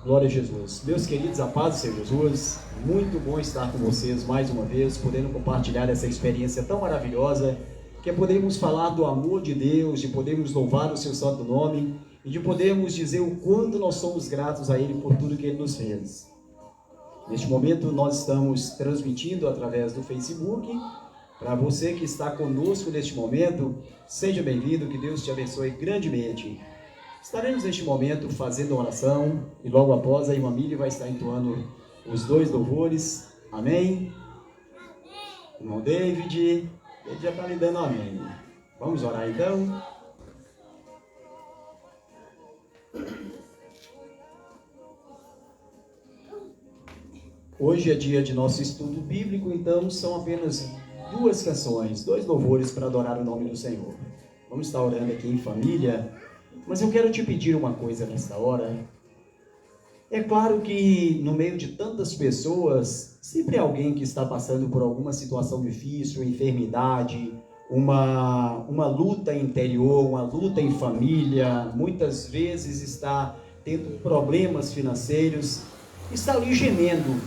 Glória a Jesus. Meus queridos, a paz do Senhor Jesus, muito bom estar com vocês mais uma vez, podendo compartilhar essa experiência tão maravilhosa, que é podermos falar do amor de Deus, de podermos louvar o seu santo nome e de podermos dizer o quanto nós somos gratos a Ele por tudo que Ele nos fez. Neste momento nós estamos transmitindo através do Facebook. Para você que está conosco neste momento, seja bem-vindo, que Deus te abençoe grandemente. Estaremos neste momento fazendo oração e logo após a irmã Mili vai estar entoando os dois louvores. Amém? Irmão David, ele já está me dando amém. Vamos orar então? Hoje é dia de nosso estudo bíblico, então são apenas duas canções, dois louvores para adorar o nome do Senhor. Vamos estar orando aqui em família. Mas eu quero te pedir uma coisa nesta hora. É claro que no meio de tantas pessoas, sempre há alguém que está passando por alguma situação difícil, enfermidade, uma luta interior, uma luta em família, muitas vezes está tendo problemas financeiros, está ali gemendo,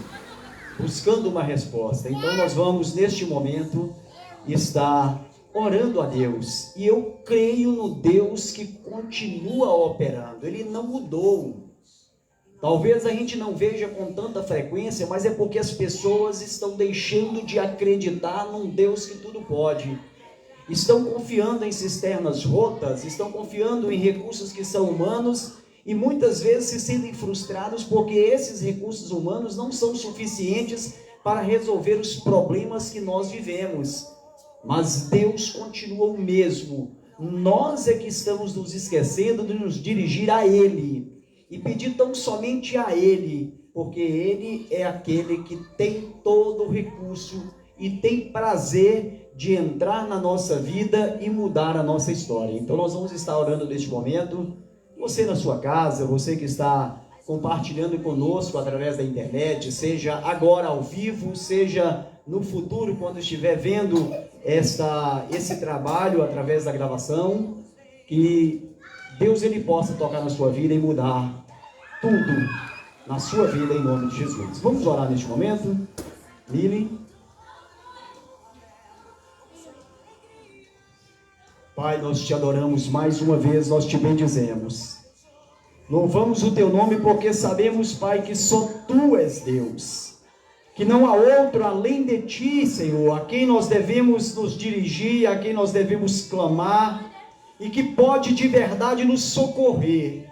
buscando uma resposta. Então nós vamos neste momento estar orando a Deus, e eu creio no Deus que continua operando, Ele não mudou. Talvez a gente não veja com tanta frequência, mas é porque as pessoas estão deixando de acreditar num Deus que tudo pode. Estão confiando em cisternas rotas, estão confiando em recursos que são humanos, e muitas vezes se sentem frustrados porque esses recursos humanos não são suficientes para resolver os problemas que nós vivemos. Mas Deus continua o mesmo. Nós é que estamos nos esquecendo de nos dirigir a Ele e pedir tão somente a Ele, porque Ele é aquele que tem todo o recurso e tem prazer de entrar na nossa vida e mudar a nossa história. Então nós vamos estar orando neste momento. Você na sua casa, você que está compartilhando conosco através da internet, seja agora ao vivo, seja no futuro, quando estiver vendo esse trabalho através da gravação, que Deus ele possa tocar na sua vida e mudar tudo na sua vida em nome de Jesus. Vamos orar neste momento. Mili. Pai, nós te adoramos mais uma vez, nós te bendizemos. Louvamos o teu nome porque sabemos, Pai, que só tu és Deus. Que não há outro além de ti, Senhor, a quem nós devemos nos dirigir, a quem nós devemos clamar, e que pode de verdade nos socorrer.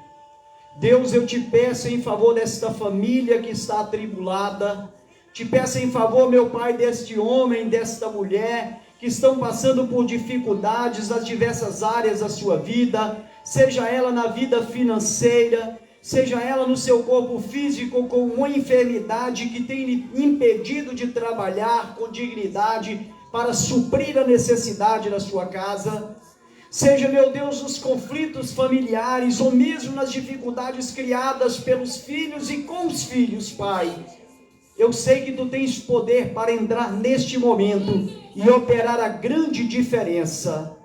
Deus, eu te peço em favor desta família que está atribulada, te peço em favor, meu Pai, deste homem, desta mulher, que estão passando por dificuldades nas diversas áreas da sua vida, seja ela na vida financeira, seja ela no seu corpo físico com uma enfermidade que tem lhe impedido de trabalhar com dignidade para suprir a necessidade da sua casa, seja, meu Deus, nos conflitos familiares ou mesmo nas dificuldades criadas pelos filhos e com os filhos, Pai. Eu sei que tu tens poder para entrar neste momento e operar a grande diferença.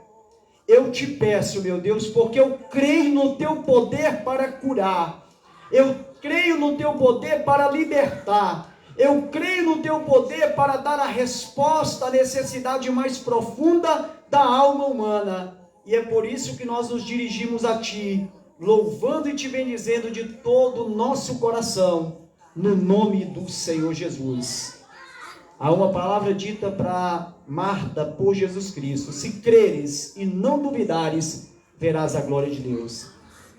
Eu te peço, meu Deus, porque eu creio no teu poder para curar, eu creio no teu poder para libertar, eu creio no teu poder para dar a resposta à necessidade mais profunda da alma humana, e é por isso que nós nos dirigimos a ti, louvando e te bendizendo de todo o nosso coração, no nome do Senhor Jesus. Há uma palavra dita para Marta por Jesus Cristo: se creres e não duvidares, verás a glória de Deus.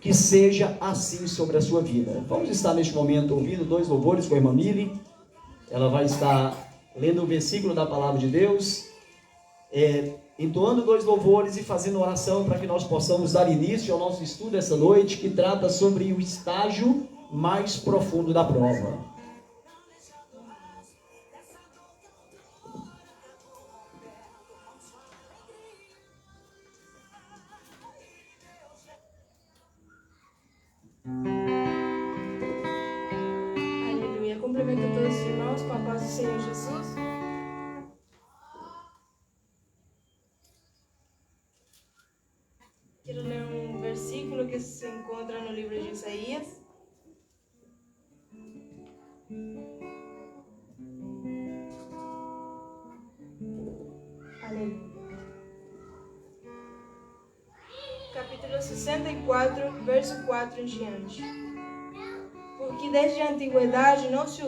Que seja assim sobre a sua vida. Vamos estar neste momento ouvindo dois louvores com a irmã Mili. Ela vai estar lendo o versículo da palavra de Deus, entoando dois louvores e fazendo oração para que nós possamos dar início ao nosso estudo essa noite, que trata sobre o estágio mais profundo da prova. Aleluia. Cumprimento a todos os irmãos com a paz do Senhor Jesus. Quero ler um versículo que se encontra no livro de Isaías. número 64, verso 4 em diante. Porque desde a antiguidade não se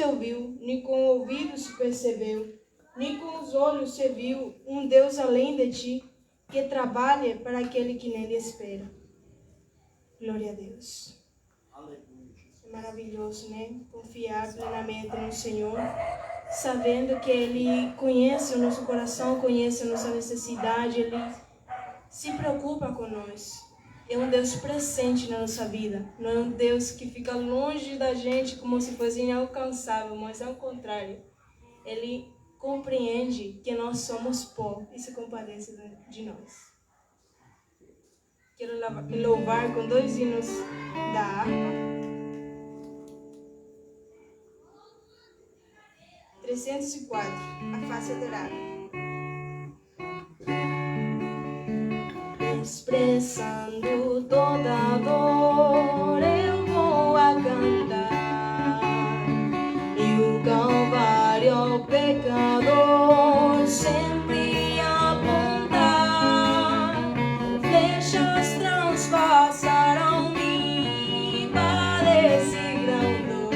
ouviu, nem com o ouvido se percebeu, nem com os olhos se viu um Deus além de ti, que trabalha para aquele que nele espera. Glória a Deus. É maravilhoso, né? Confiar plenamente no Senhor, sabendo que Ele conhece o nosso coração, conhece a nossa necessidade, Ele se preocupa com nós. É um Deus presente na nossa vida, não é um Deus que fica longe da gente como se fosse inalcançável, mas ao contrário, Ele compreende que nós somos pó e se compadece de nós. Quero louvar com 2 hinos da harpa. 304, a face adorada. Expressando toda a dor, eu vou a cantar. E o Calvário ao pecador sempre apontar. Flechas transpassaram me, padeci grande dor.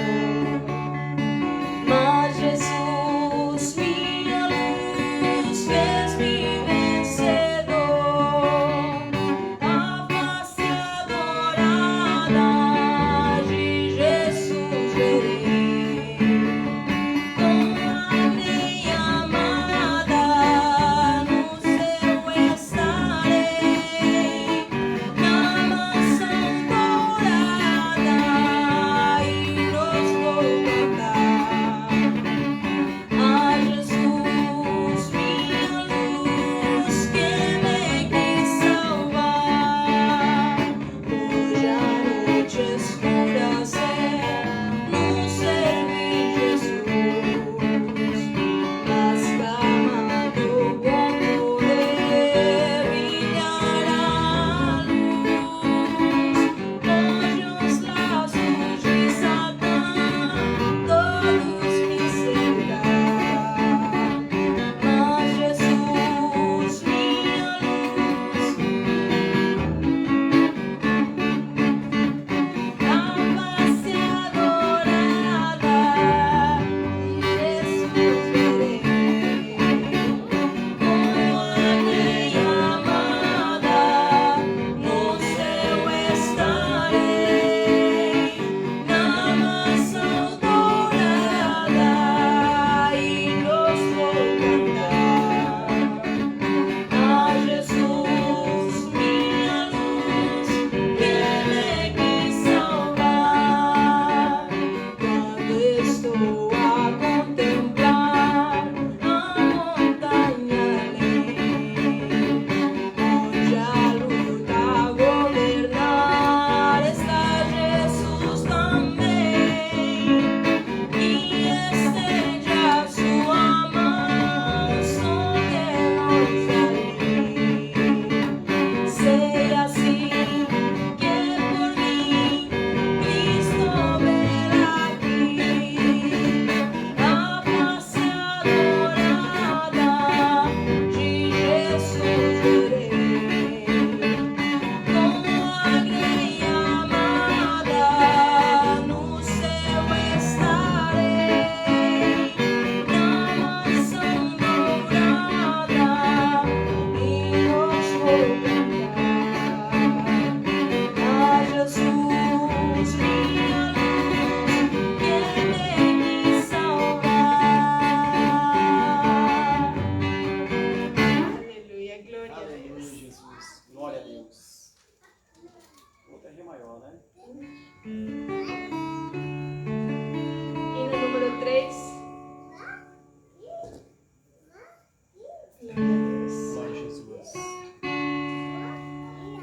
Mas Jesus, minha luz, fez-me vencedor. A face adorada de Jesus verei, com alegria amada no céu estarei, na mansão dourada e nos vou cantar. A Jesus, minha luz, que me quis salvar. Hoje a noite escurecer, no servir Jesus, mas clamado com poder brilhará a luz. Hoje os laços de Satã todos me cercarão. Mas Jesus, minha luz, a face adorada de Jesus verei, com alegria amada no céu estarei, na mansão dourada e nos vou cantar. A Jesus, minha luz, que me quis salvar. Quando estou a contemplar a montanha além, onde a luta a governar, está Jesus também, e estende a sua mão sobre nós ali. Sei assim que por mim Cristo verá aqui, a face adorada de Jesus verei, com alegria amada no céu estarei, na mansão dourada e nos vou cantar. A Jesus, minha luz, que me quis salvar. Aleluia, glória a Aleluia, Deus. Jesus. Glória a Deus. Outra Ré maior, né? Hino número 3. Glória a Deus. Glória a Jesus.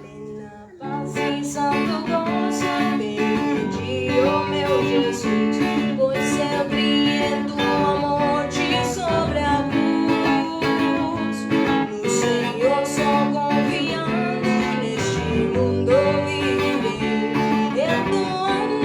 Plena paz e santo gozo, bendito, ó meu Jesus, pois sempre em tua morte sobre a cruz. No Senhor só confiando, neste mundo viverei, entoando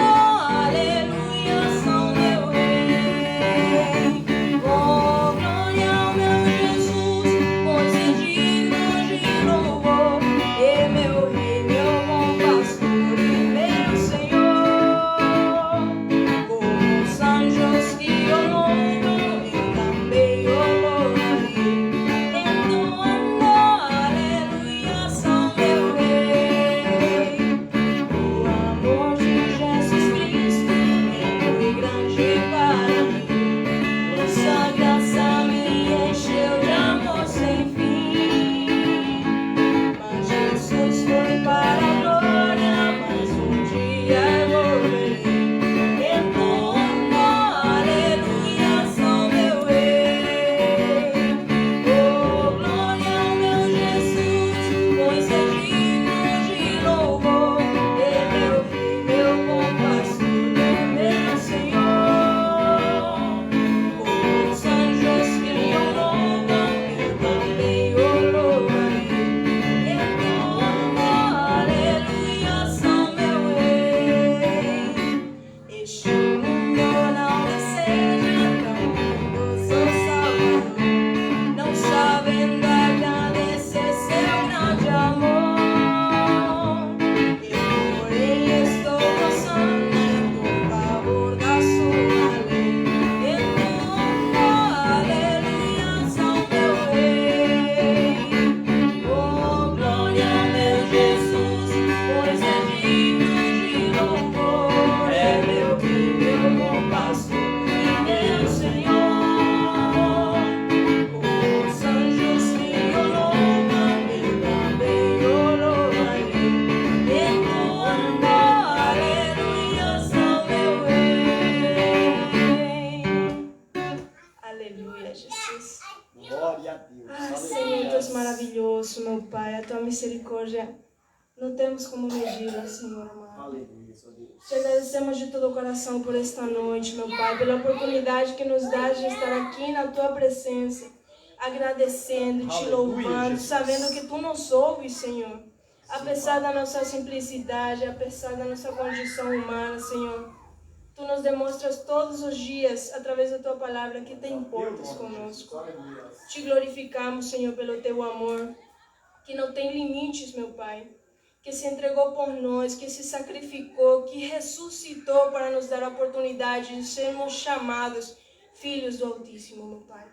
misericórdia não temos como medi-la, Senhor amado. Aleluia, Senhor Deus. Te agradecemos de todo o coração por esta noite, meu Pai, pela oportunidade que nos dá de estar aqui na Tua presença, agradecendo, Te louvando, sabendo que Tu nos ouves, Senhor. Apesar da nossa simplicidade, apesar da nossa condição humana, Senhor, Tu nos demonstras todos os dias, através da Tua palavra, que Te importas conosco. Te glorificamos, Senhor, pelo Teu amor, que não tem limites, meu Pai, que se entregou por nós, que se sacrificou, que ressuscitou para nos dar a oportunidade de sermos chamados filhos do Altíssimo, meu Pai.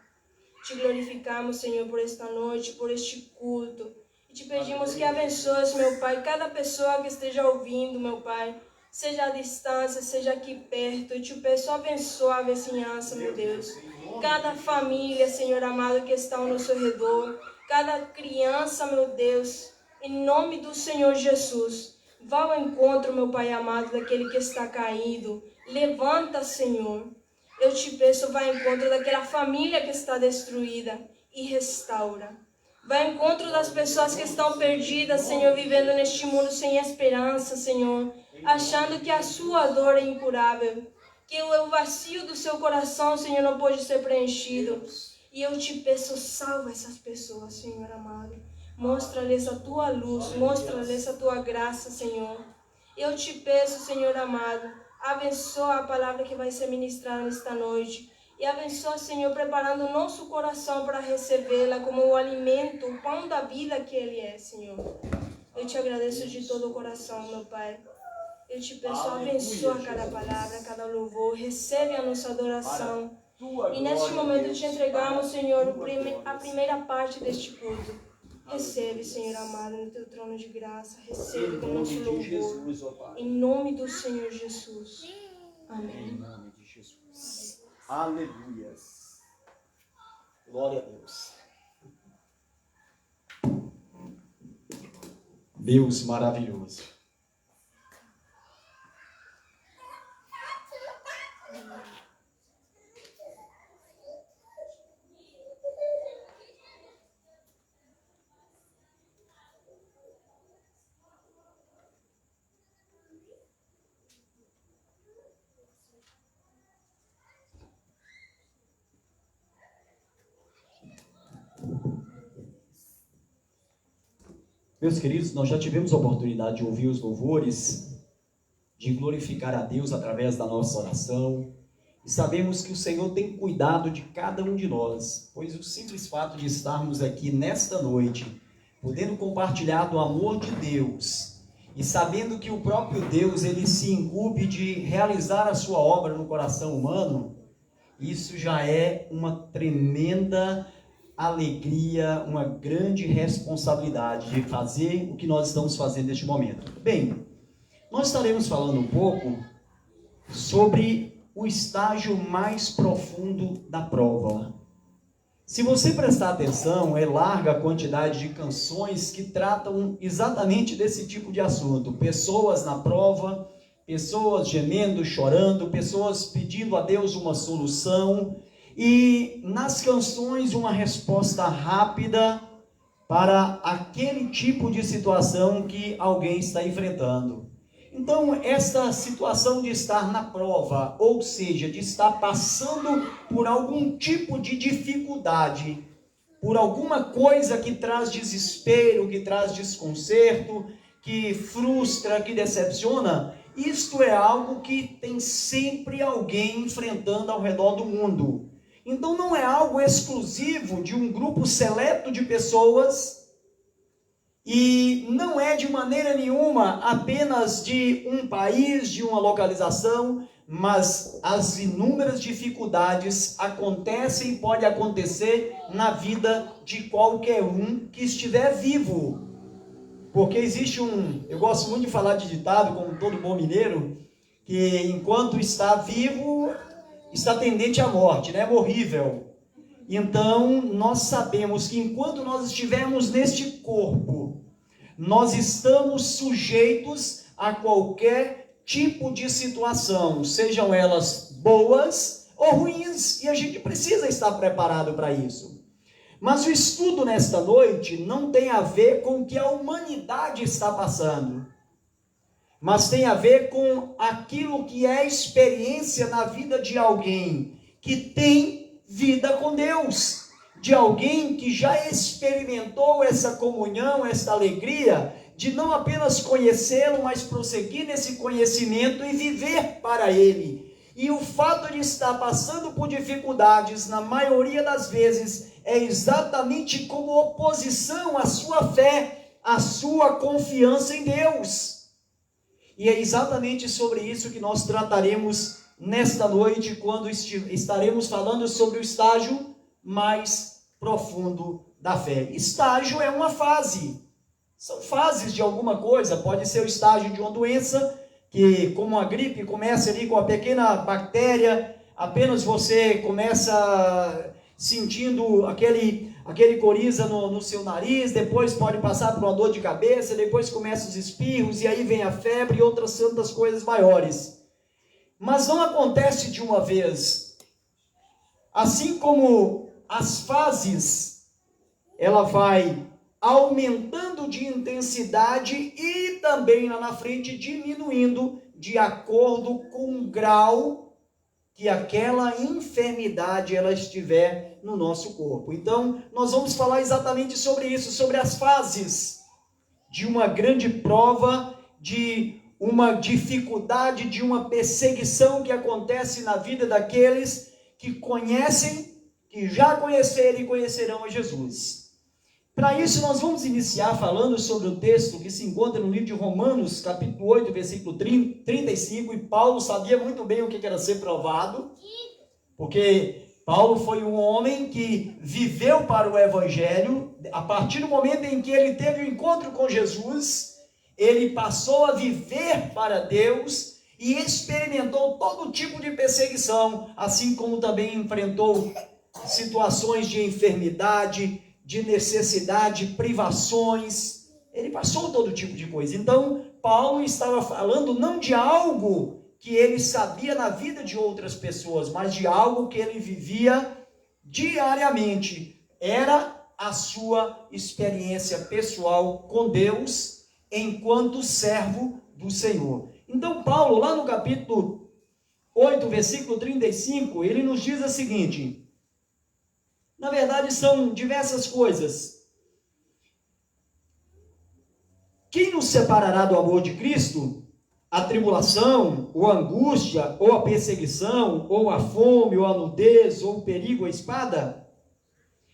Te glorificamos, Senhor, por esta noite, por este culto. E te pedimos que abençoes, meu Pai, cada pessoa que esteja ouvindo, meu Pai, seja à distância, seja aqui perto. Eu te peço, abençoa a vizinhança, meu Deus. Cada família, Senhor amado, que está ao nosso redor. Cada criança, meu Deus, em nome do Senhor Jesus. Vá ao encontro, meu Pai amado, daquele que está caído. Levanta, Senhor. Eu te peço, vá ao encontro daquela família que está destruída e restaura. Vai ao encontro das pessoas que estão perdidas, Senhor, vivendo neste mundo sem esperança, Senhor, achando que a sua dor é incurável, que o vazio do seu coração, Senhor, não pode ser preenchido. E eu te peço, salva essas pessoas, Senhor amado. Mostra-lhes a tua luz, mostra-lhes a tua graça, Senhor. Eu te peço, Senhor amado, abençoa a palavra que vai ser ministrada nesta noite. E abençoa, Senhor, preparando o nosso coração para recebê-la como o alimento, o pão da vida que Ele é, Senhor. Eu te agradeço de todo o coração, meu Pai. Eu te peço, abençoa cada palavra, cada louvor. Recebe a nossa adoração. E neste momento te entregamos, Senhor, a primeira parte deste culto. Recebe, Senhor amado, no teu trono de graça. Recebe com o nosso louvor. Em nome do Senhor Jesus. Amém. Em nome de Jesus. Aleluia. Glória a Deus. Deus maravilhoso. Meus queridos, nós já tivemos a oportunidade de ouvir os louvores, de glorificar a Deus através da nossa oração. E sabemos que o Senhor tem cuidado de cada um de nós, pois o simples fato de estarmos aqui nesta noite, podendo compartilhar do amor de Deus, e sabendo que o próprio Deus, ele se incumbe de realizar a sua obra no coração humano, isso já é uma tremenda alegria, uma grande responsabilidade de fazer o que nós estamos fazendo neste momento. Bem, nós estaremos falando um pouco sobre o estágio mais profundo da prova. Se você prestar atenção, é larga a quantidade de canções que tratam exatamente desse tipo de assunto. Pessoas na prova, pessoas gemendo, chorando, pessoas pedindo a Deus uma solução. E nas canções uma resposta rápida para aquele tipo de situação que alguém está enfrentando. Então, essa situação de estar na prova, ou seja, de estar passando por algum tipo de dificuldade, por alguma coisa que traz desespero, que traz desconcerto, que frustra, que decepciona, isto é algo que tem sempre alguém enfrentando ao redor do mundo. Então não é algo exclusivo de um grupo seleto de pessoas e não é de maneira nenhuma apenas de um país, de uma localização, mas as inúmeras dificuldades acontecem e pode acontecer na vida de qualquer um que estiver vivo. Porque existe eu gosto muito de falar de ditado, como todo bom mineiro, que enquanto está vivo, está tendente à morte, né? Morrível. Então, nós sabemos que enquanto nós estivermos neste corpo, nós estamos sujeitos a qualquer tipo de situação, sejam elas boas ou ruins, e a gente precisa estar preparado para isso. Mas o estudo nesta noite não tem a ver com o que a humanidade está passando, mas tem a ver com aquilo que é experiência na vida de alguém que tem vida com Deus, de alguém que já experimentou essa comunhão, essa alegria, de não apenas conhecê-lo, mas prosseguir nesse conhecimento e viver para ele. E o fato de estar passando por dificuldades, na maioria das vezes, é exatamente como oposição à sua fé, à sua confiança em Deus. E é exatamente sobre isso que nós trataremos nesta noite, quando estaremos falando sobre o estágio mais profundo da fé. Estágio é uma fase. São fases de alguma coisa. Pode ser o estágio de uma doença, que como a gripe começa ali com uma pequena bactéria, apenas você começa sentindo aquele coriza no seu nariz, depois pode passar por uma dor de cabeça, depois começam os espirros, e aí vem a febre e outras tantas coisas maiores. Mas não acontece de uma vez. Assim como as fases, ela vai aumentando de intensidade e também lá na frente diminuindo de acordo com o grau que aquela enfermidade ela estiver no nosso corpo. Então, nós vamos falar exatamente sobre isso, sobre as fases de uma grande prova, de uma dificuldade, de uma perseguição que acontece na vida daqueles que conhecem, que já conheceram e conhecerão a Jesus. Para isso, nós vamos iniciar falando sobre o texto que se encontra no livro de Romanos, capítulo 8, versículo 35, e Paulo sabia muito bem o que era ser provado, porque Paulo foi um homem que viveu para o Evangelho. A partir do momento em que ele teve o encontro com Jesus, ele passou a viver para Deus e experimentou todo tipo de perseguição, assim como também enfrentou situações de enfermidade, de necessidade, privações. Ele passou todo tipo de coisa. Então, Paulo estava falando não de algo que ele sabia na vida de outras pessoas, mas de algo que ele vivia diariamente. Era a sua experiência pessoal com Deus, enquanto servo do Senhor. Então, Paulo, lá no capítulo 8, versículo 35, ele nos diz o seguinte: na verdade, são diversas coisas. Quem nos separará do amor de Cristo? A tribulação, ou a angústia, ou a perseguição, ou a fome, ou a nudez, ou o perigo, a espada?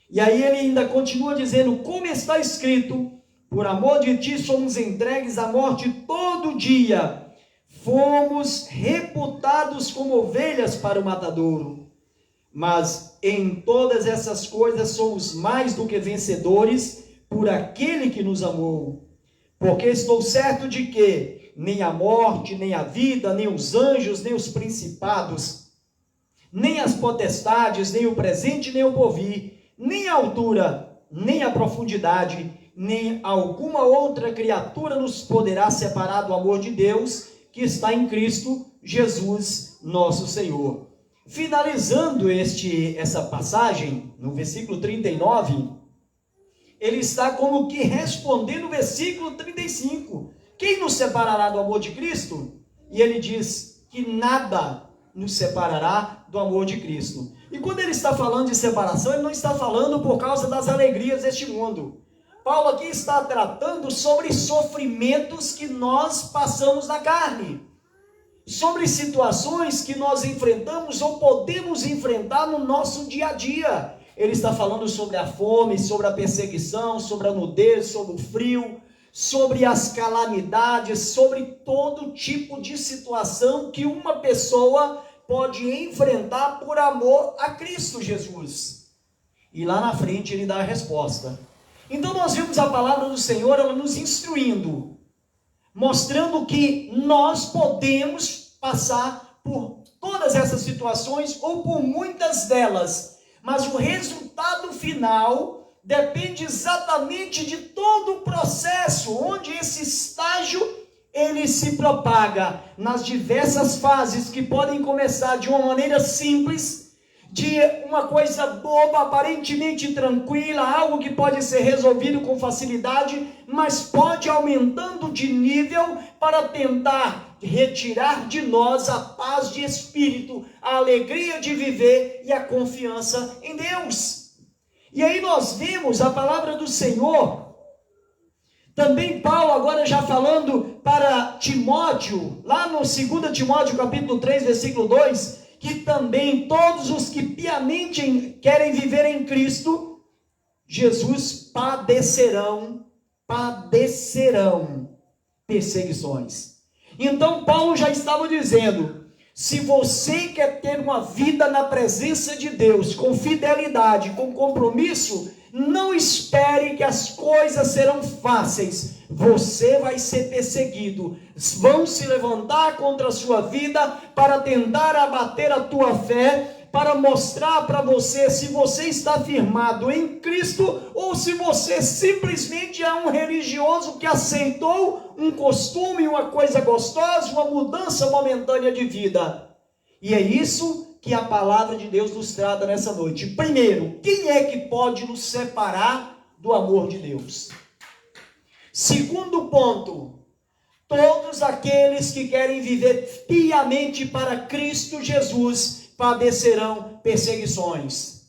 E aí ele ainda continua dizendo, como está escrito, por amor de ti somos entregues à morte todo dia, fomos reputados como ovelhas para o matadouro. Mas em todas essas coisas somos mais do que vencedores por aquele que nos amou. Porque estou certo de que nem a morte, nem a vida, nem os anjos, nem os principados, nem as potestades, nem o presente, nem o porvir, nem a altura, nem a profundidade, nem alguma outra criatura nos poderá separar do amor de Deus que está em Cristo Jesus, nosso Senhor. Finalizando essa passagem, no versículo 39, ele está como que respondendo o versículo 35. Quem nos separará do amor de Cristo? E ele diz que nada nos separará do amor de Cristo. E quando ele está falando de separação, ele não está falando por causa das alegrias deste mundo. Paulo aqui está tratando sobre sofrimentos que nós passamos na carne, sobre situações que nós enfrentamos ou podemos enfrentar no nosso dia a dia. Ele está falando sobre a fome, sobre a perseguição, sobre a nudez, sobre o frio, sobre as calamidades, sobre todo tipo de situação que uma pessoa pode enfrentar por amor a Cristo Jesus. E lá na frente ele dá a resposta. Então nós vimos a palavra do Senhor, ela nos instruindo, mostrando que nós podemos passar por todas essas situações, ou por muitas delas, mas o resultado final depende exatamente de todo o processo, onde esse estágio ele se propaga nas diversas fases, que podem começar de uma maneira simples, de uma coisa boba, aparentemente tranquila, algo que pode ser resolvido com facilidade, mas pode aumentando de nível para tentar retirar de nós a paz de espírito, a alegria de viver e a confiança em Deus. E aí nós vemos a palavra do Senhor, também Paulo agora já falando para Timóteo, lá no 2 Timóteo capítulo 3, versículo 2, que também todos os que piamente querem viver em Cristo Jesus padecerão perseguições. Então Paulo já estava dizendo, se você quer ter uma vida na presença de Deus, com fidelidade, com compromisso, não espere que as coisas serão fáceis. Você vai ser perseguido. Vão se levantar contra a sua vida para tentar abater a tua fé, para mostrar para você se você está firmado em Cristo ou se você simplesmente é um religioso que aceitou um costume, uma coisa gostosa, uma mudança momentânea de vida. E é isso que a palavra de Deus nos trata nessa noite. Primeiro, quem é que pode nos separar do amor de Deus? Segundo ponto, todos aqueles que querem viver piamente para Cristo Jesus padecerão perseguições.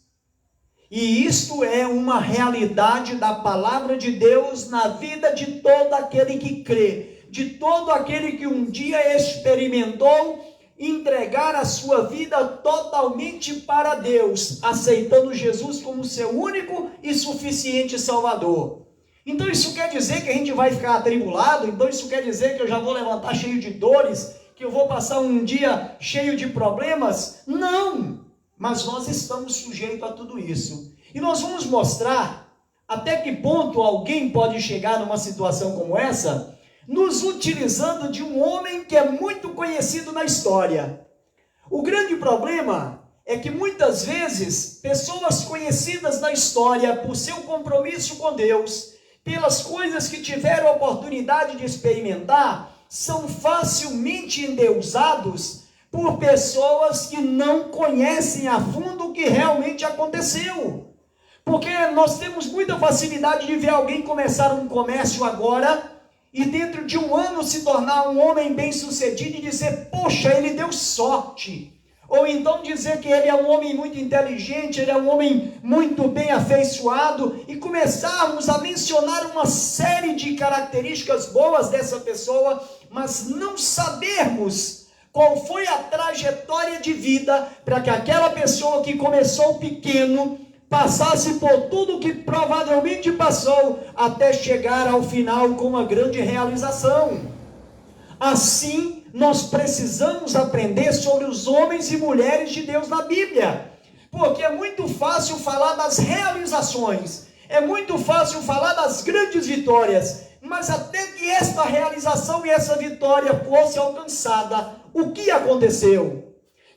E isto é uma realidade da palavra de Deus na vida de todo aquele que crê, de todo aquele que um dia experimentou entregar a sua vida totalmente para Deus, aceitando Jesus como seu único e suficiente Salvador. Então isso quer dizer que a gente vai ficar atribulado? Então isso quer dizer que eu já vou levantar cheio de dores? Que eu vou passar um dia cheio de problemas? Não! Mas nós estamos sujeitos a tudo isso. E nós vamos mostrar até que ponto alguém pode chegar numa situação como essa, nos utilizando de um homem que é muito conhecido na história. O grande problema é que muitas vezes pessoas conhecidas na história por seu compromisso com Deus, pelas coisas que tiveram a oportunidade de experimentar, são facilmente endeusados por pessoas que não conhecem a fundo o que realmente aconteceu. Porque nós temos muita facilidade de ver alguém começar um comércio agora e dentro de um ano se tornar um homem bem-sucedido e dizer, poxa, ele deu sorte. Ou então dizer que ele é um homem muito inteligente, ele é um homem muito bem afeiçoado, e começarmos a mencionar uma série de características boas dessa pessoa, mas não sabermos qual foi a trajetória de vida para que aquela pessoa que começou pequeno passasse por tudo que provavelmente passou até chegar ao final com uma grande realização. Assim, nós precisamos aprender sobre os homens e mulheres de Deus na Bíblia, porque é muito fácil falar das realizações, é muito fácil falar das grandes vitórias, mas até que esta realização e essa vitória fosse alcançada, o que aconteceu?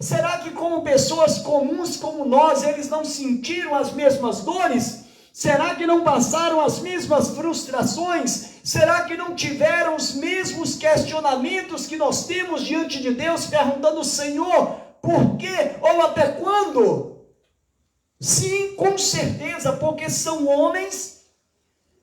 Será que como pessoas comuns como nós, eles não sentiram as mesmas dores? Será que não passaram as mesmas frustrações? Será que não tiveram os mesmos questionamentos que nós temos diante de Deus, perguntando, Senhor, por quê ou até quando? Sim, com certeza, porque são homens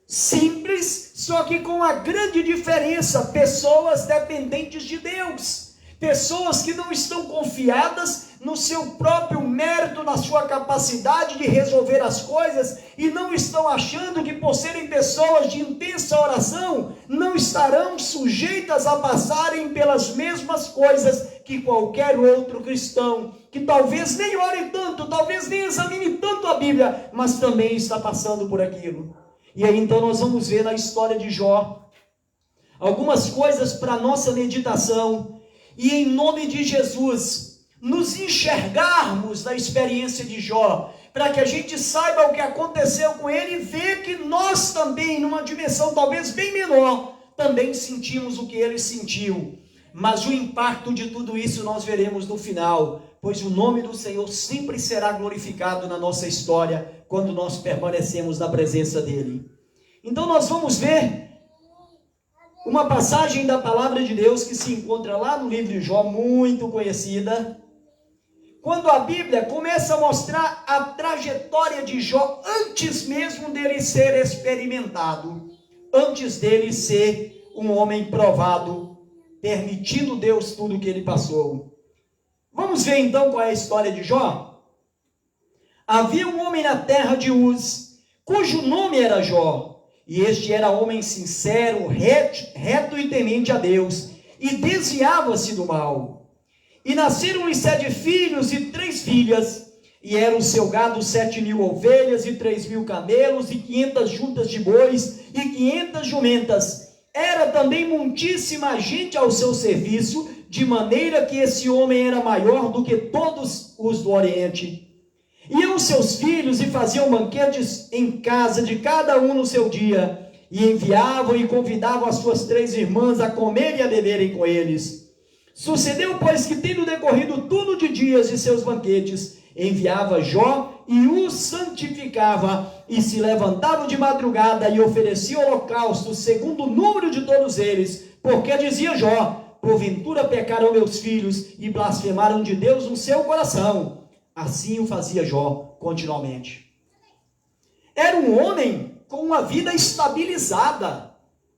simples, só que com a grande diferença, pessoas dependentes de Deus. Pessoas que não estão confiadas no seu próprio mérito, na sua capacidade de resolver as coisas, e não estão achando que por serem pessoas de intensa oração, não estarão sujeitas a passarem pelas mesmas coisas que qualquer outro cristão, que talvez nem ore tanto, talvez nem examine tanto a Bíblia, mas também está passando por aquilo. E aí então nós vamos ver na história de Jó, algumas coisas para a nossa meditação, e em nome de Jesus, nos enxergarmos na experiência de Jó, para que a gente saiba o que aconteceu com ele e ver que nós também, numa dimensão talvez bem menor, também sentimos o que ele sentiu. Mas o impacto de tudo isso nós veremos no final, pois o nome do Senhor sempre será glorificado na nossa história, quando nós permanecemos na presença dele. Então nós vamos ver uma passagem da palavra de Deus que se encontra lá no livro de Jó, muito conhecida, quando a Bíblia começa a mostrar a trajetória de Jó antes mesmo dele ser experimentado, antes dele ser um homem provado, permitindo Deus tudo o que ele passou. Vamos ver então qual é a história de Jó? Havia um homem na terra de Uz, cujo nome era Jó, e este era homem sincero, reto e temente a Deus, e desviava-se do mal. E nasceram-lhe 7 filhos e 3 filhas, e era o seu gado 7.000 ovelhas e 3.000 camelos, e 500 juntas de bois, e 500 jumentas. Era também muitíssima gente ao seu serviço, de maneira que esse homem era maior do que todos os do Oriente. Iam seus filhos e faziam banquetes em casa de cada um no seu dia, e enviavam e convidavam as suas 3 irmãs a comer e a beberem com eles. Sucedeu, pois, que tendo decorrido tudo de dias de seus banquetes, enviava Jó e o santificava, e se levantava de madrugada e oferecia holocaustos segundo o número de todos eles, porque dizia Jó: porventura pecaram meus filhos e blasfemaram de Deus no seu coração. Assim o fazia Jó continuamente. Era um homem com uma vida estabilizada.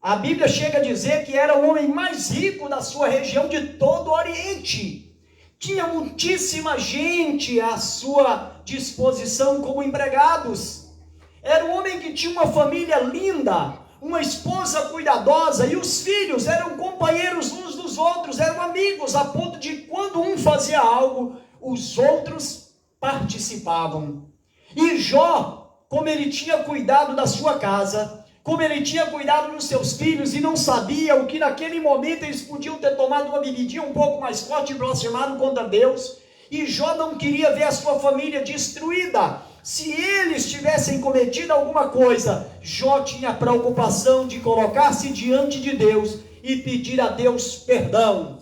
A Bíblia chega a dizer que era o homem mais rico da sua região de todo o Oriente. Tinha muitíssima gente à sua disposição como empregados. Era um homem que tinha uma família linda, uma esposa cuidadosa, e os filhos eram companheiros uns dos outros, eram amigos, a ponto de quando um fazia algo, os outros participavam. E Jó, como ele tinha cuidado da sua casa, como ele tinha cuidado dos seus filhos e não sabia o que naquele momento eles podiam ter tomado uma bebidinha um pouco mais forte e blasfemado contra Deus, e Jó não queria ver a sua família destruída. Se eles tivessem cometido alguma coisa, Jó tinha a preocupação de colocar-se diante de Deus e pedir a Deus perdão,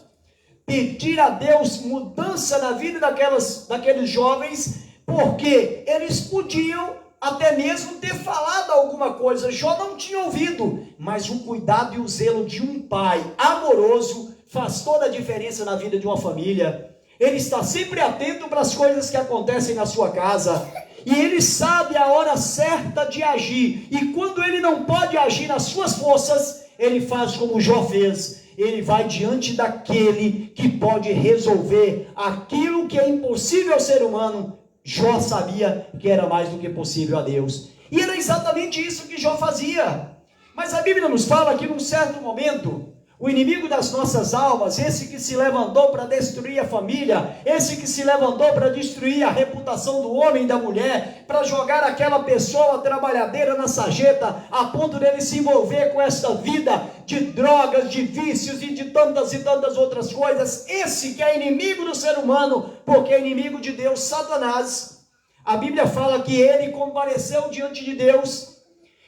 pedir a Deus mudança na vida daqueles jovens, porque eles podiam até mesmo ter falado alguma coisa. Jó não tinha ouvido, mas o cuidado e o zelo de um pai amoroso faz toda a diferença na vida de uma família. Ele está sempre atento para as coisas que acontecem na sua casa, e ele sabe a hora certa de agir, e quando ele não pode agir nas suas forças, ele faz como Jó fez. Ele vai diante daquele que pode resolver aquilo que é impossível ao ser humano. Jó sabia que era mais do que possível a Deus. E era exatamente isso que Jó fazia. Mas a Bíblia nos fala que num certo momento, o inimigo das nossas almas, esse que se levantou para destruir a família, esse que se levantou para destruir a reputação do homem e da mulher, para jogar aquela pessoa trabalhadeira na sarjeta, a ponto dele se envolver com esta vida de drogas, de vícios e de tantas outras coisas, esse que é inimigo do ser humano, porque é inimigo de Deus, Satanás. A Bíblia fala que ele compareceu diante de Deus,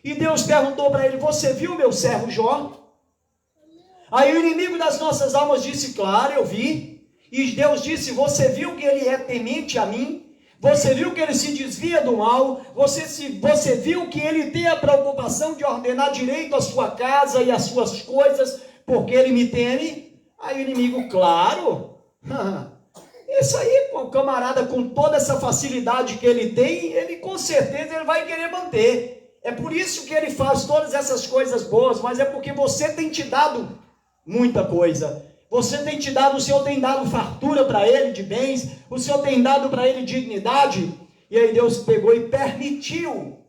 e Deus perguntou para ele: você viu meu servo Jó? Aí o inimigo das nossas almas disse: claro, eu vi. E Deus disse: você viu que ele é temente a mim? Você viu que ele se desvia do mal? Você viu que ele tem a preocupação de ordenar direito a sua casa e as suas coisas, porque ele me teme? Aí o inimigo: claro. Isso aí, o camarada, com toda essa facilidade que ele tem, ele com certeza ele vai querer manter. É por isso que ele faz todas essas coisas boas, mas é porque você tem te dado muita coisa. O Senhor tem dado fartura para ele de bens, o Senhor tem dado para ele dignidade. E aí Deus pegou e permitiu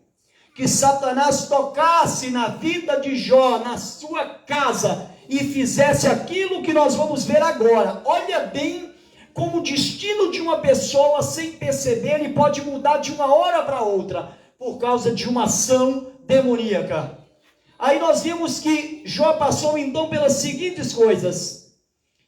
que Satanás tocasse na vida de Jó, na sua casa, e fizesse aquilo que nós vamos ver agora. Olha bem como o destino de uma pessoa, sem perceber, ele pode mudar de uma hora para outra, por causa de uma ação demoníaca. Aí nós vimos que Jó passou então pelas seguintes coisas.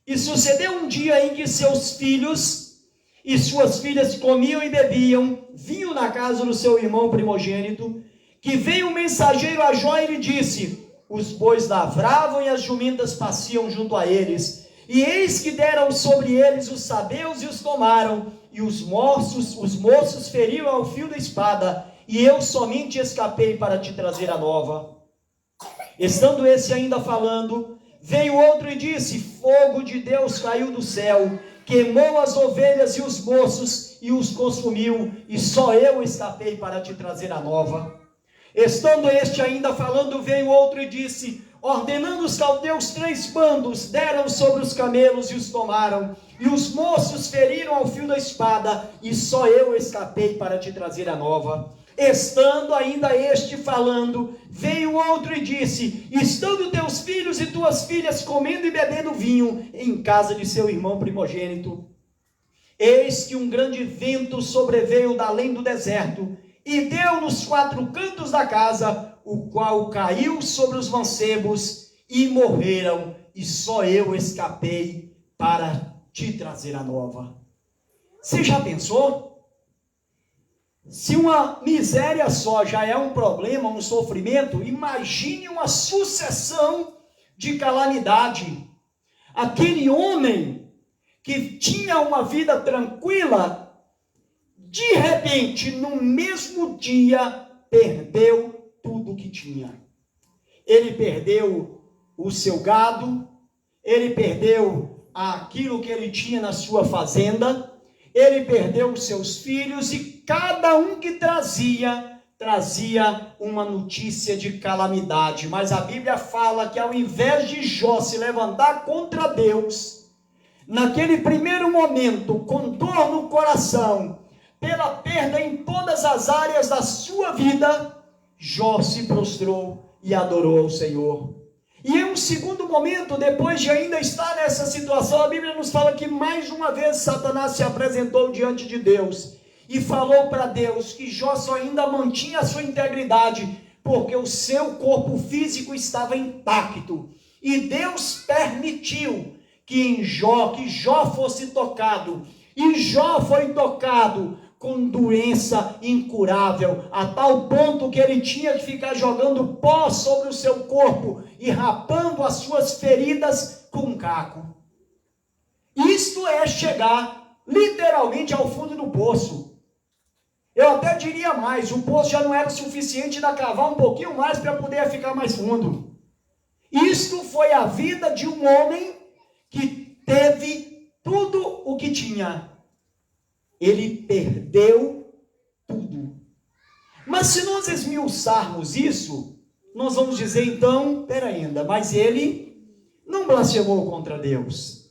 E sucedeu um dia em que seus filhos e suas filhas comiam e bebiam vinho na casa do seu irmão primogênito, que veio um mensageiro a Jó e lhe disse: os bois lavravam e as jumentas pasciam junto a eles, e eis que deram sobre eles os sabeus e os tomaram, e os moços feriram ao fio da espada, e eu somente escapei para te trazer a nova. Estando esse ainda falando, veio outro e disse: fogo de Deus caiu do céu queimou as ovelhas e os moços e os consumiu, e só eu escapei para te trazer a nova. Estando este ainda falando, veio outro e disse: ordenando os caldeus 3 bandos, deram sobre os camelos e os tomaram, e os moços feriram ao fio da espada, e só eu escapei para te trazer a nova. Estando ainda este falando, veio outro e disse: estando teus filhos e tuas filhas comendo e bebendo vinho em casa de seu irmão primogênito, eis que um grande vento sobreveio da além do deserto, e deu nos 4 cantos da casa, o qual caiu sobre os mancebos, e morreram, e só eu escapei para te trazer a nova. Você já pensou? Se uma miséria só já é um problema, um sofrimento, imagine uma sucessão de calamidade. Aquele homem que tinha uma vida tranquila, de repente, no mesmo dia, perdeu tudo o que tinha. Ele perdeu o seu gado, ele perdeu aquilo que ele tinha na sua fazenda, ele perdeu os seus filhos, e cada um que trazia uma notícia de calamidade. Mas a Bíblia fala que ao invés de Jó se levantar contra Deus, naquele primeiro momento, com dor no coração, pela perda em todas as áreas da sua vida, Jó se prostrou e adorou ao Senhor. E em um segundo momento, depois de ainda estar nessa situação, a Bíblia nos fala que mais uma vez Satanás se apresentou diante de Deus e falou para Deus que Jó só ainda mantinha a sua integridade, porque o seu corpo físico estava intacto. E Deus permitiu que Jó fosse tocado. E Jó foi tocado com doença incurável, a tal ponto que ele tinha que ficar jogando pó sobre o seu corpo e rapando as suas feridas com um caco. Isto é chegar literalmente ao fundo do poço. Eu até diria mais, o poço já não era suficiente, ainda cavar um pouquinho mais para poder ficar mais fundo. Isto foi a vida de um homem que teve tudo o que tinha. Ele perdeu tudo. Mas se nós esmiuçarmos isso, nós vamos dizer então, mas ele não blasfemou contra Deus.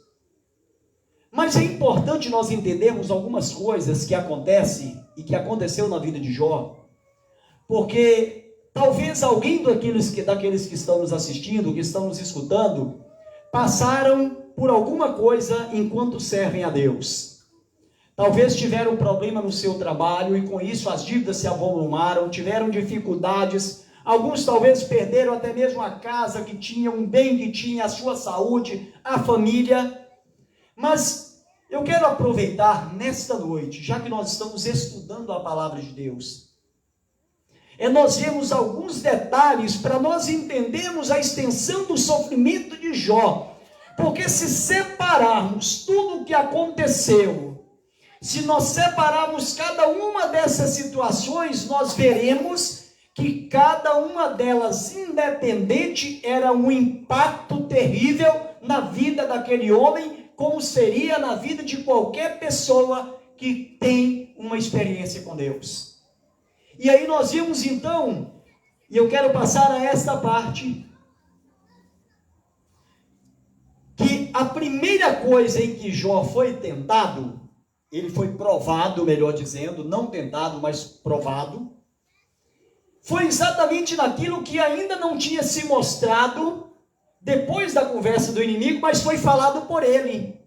Mas é importante nós entendermos algumas coisas que acontecem e que aconteceu na vida de Jó, porque talvez alguém daqueles que estão nos assistindo, que estão nos escutando, passaram por alguma coisa enquanto servem a Deus. Talvez tiveram um problema no seu trabalho e com isso as dívidas se avolumaram, tiveram dificuldades. Alguns talvez perderam até mesmo a casa que tinha, um bem que tinha, a sua saúde, a família. Mas eu quero aproveitar nesta noite, já que nós estamos estudando a palavra de Deus, nós vemos alguns detalhes para nós entendermos a extensão do sofrimento de Jó. Porque se separarmos tudo o que aconteceu, se nós separarmos cada uma dessas situações, nós veremos que cada uma delas, independente, era um impacto terrível na vida daquele homem, como seria na vida de qualquer pessoa que tem uma experiência com Deus. E aí nós vimos então, e eu quero passar a esta parte, que a primeira coisa em que Jó foi tentado, ele foi provado, melhor dizendo, não tentado, mas provado, foi exatamente naquilo que ainda não tinha se mostrado depois da conversa do inimigo, mas foi falado por ele.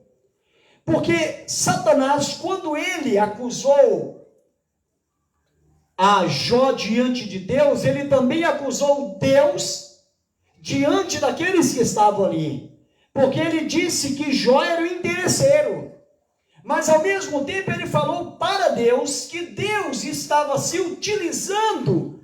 Porque Satanás, quando ele acusou a Jó diante de Deus, ele também acusou Deus diante daqueles que estavam ali. Porque ele disse que Jó era o interesseiro. Mas ao mesmo tempo ele falou para Deus que Deus estava se utilizando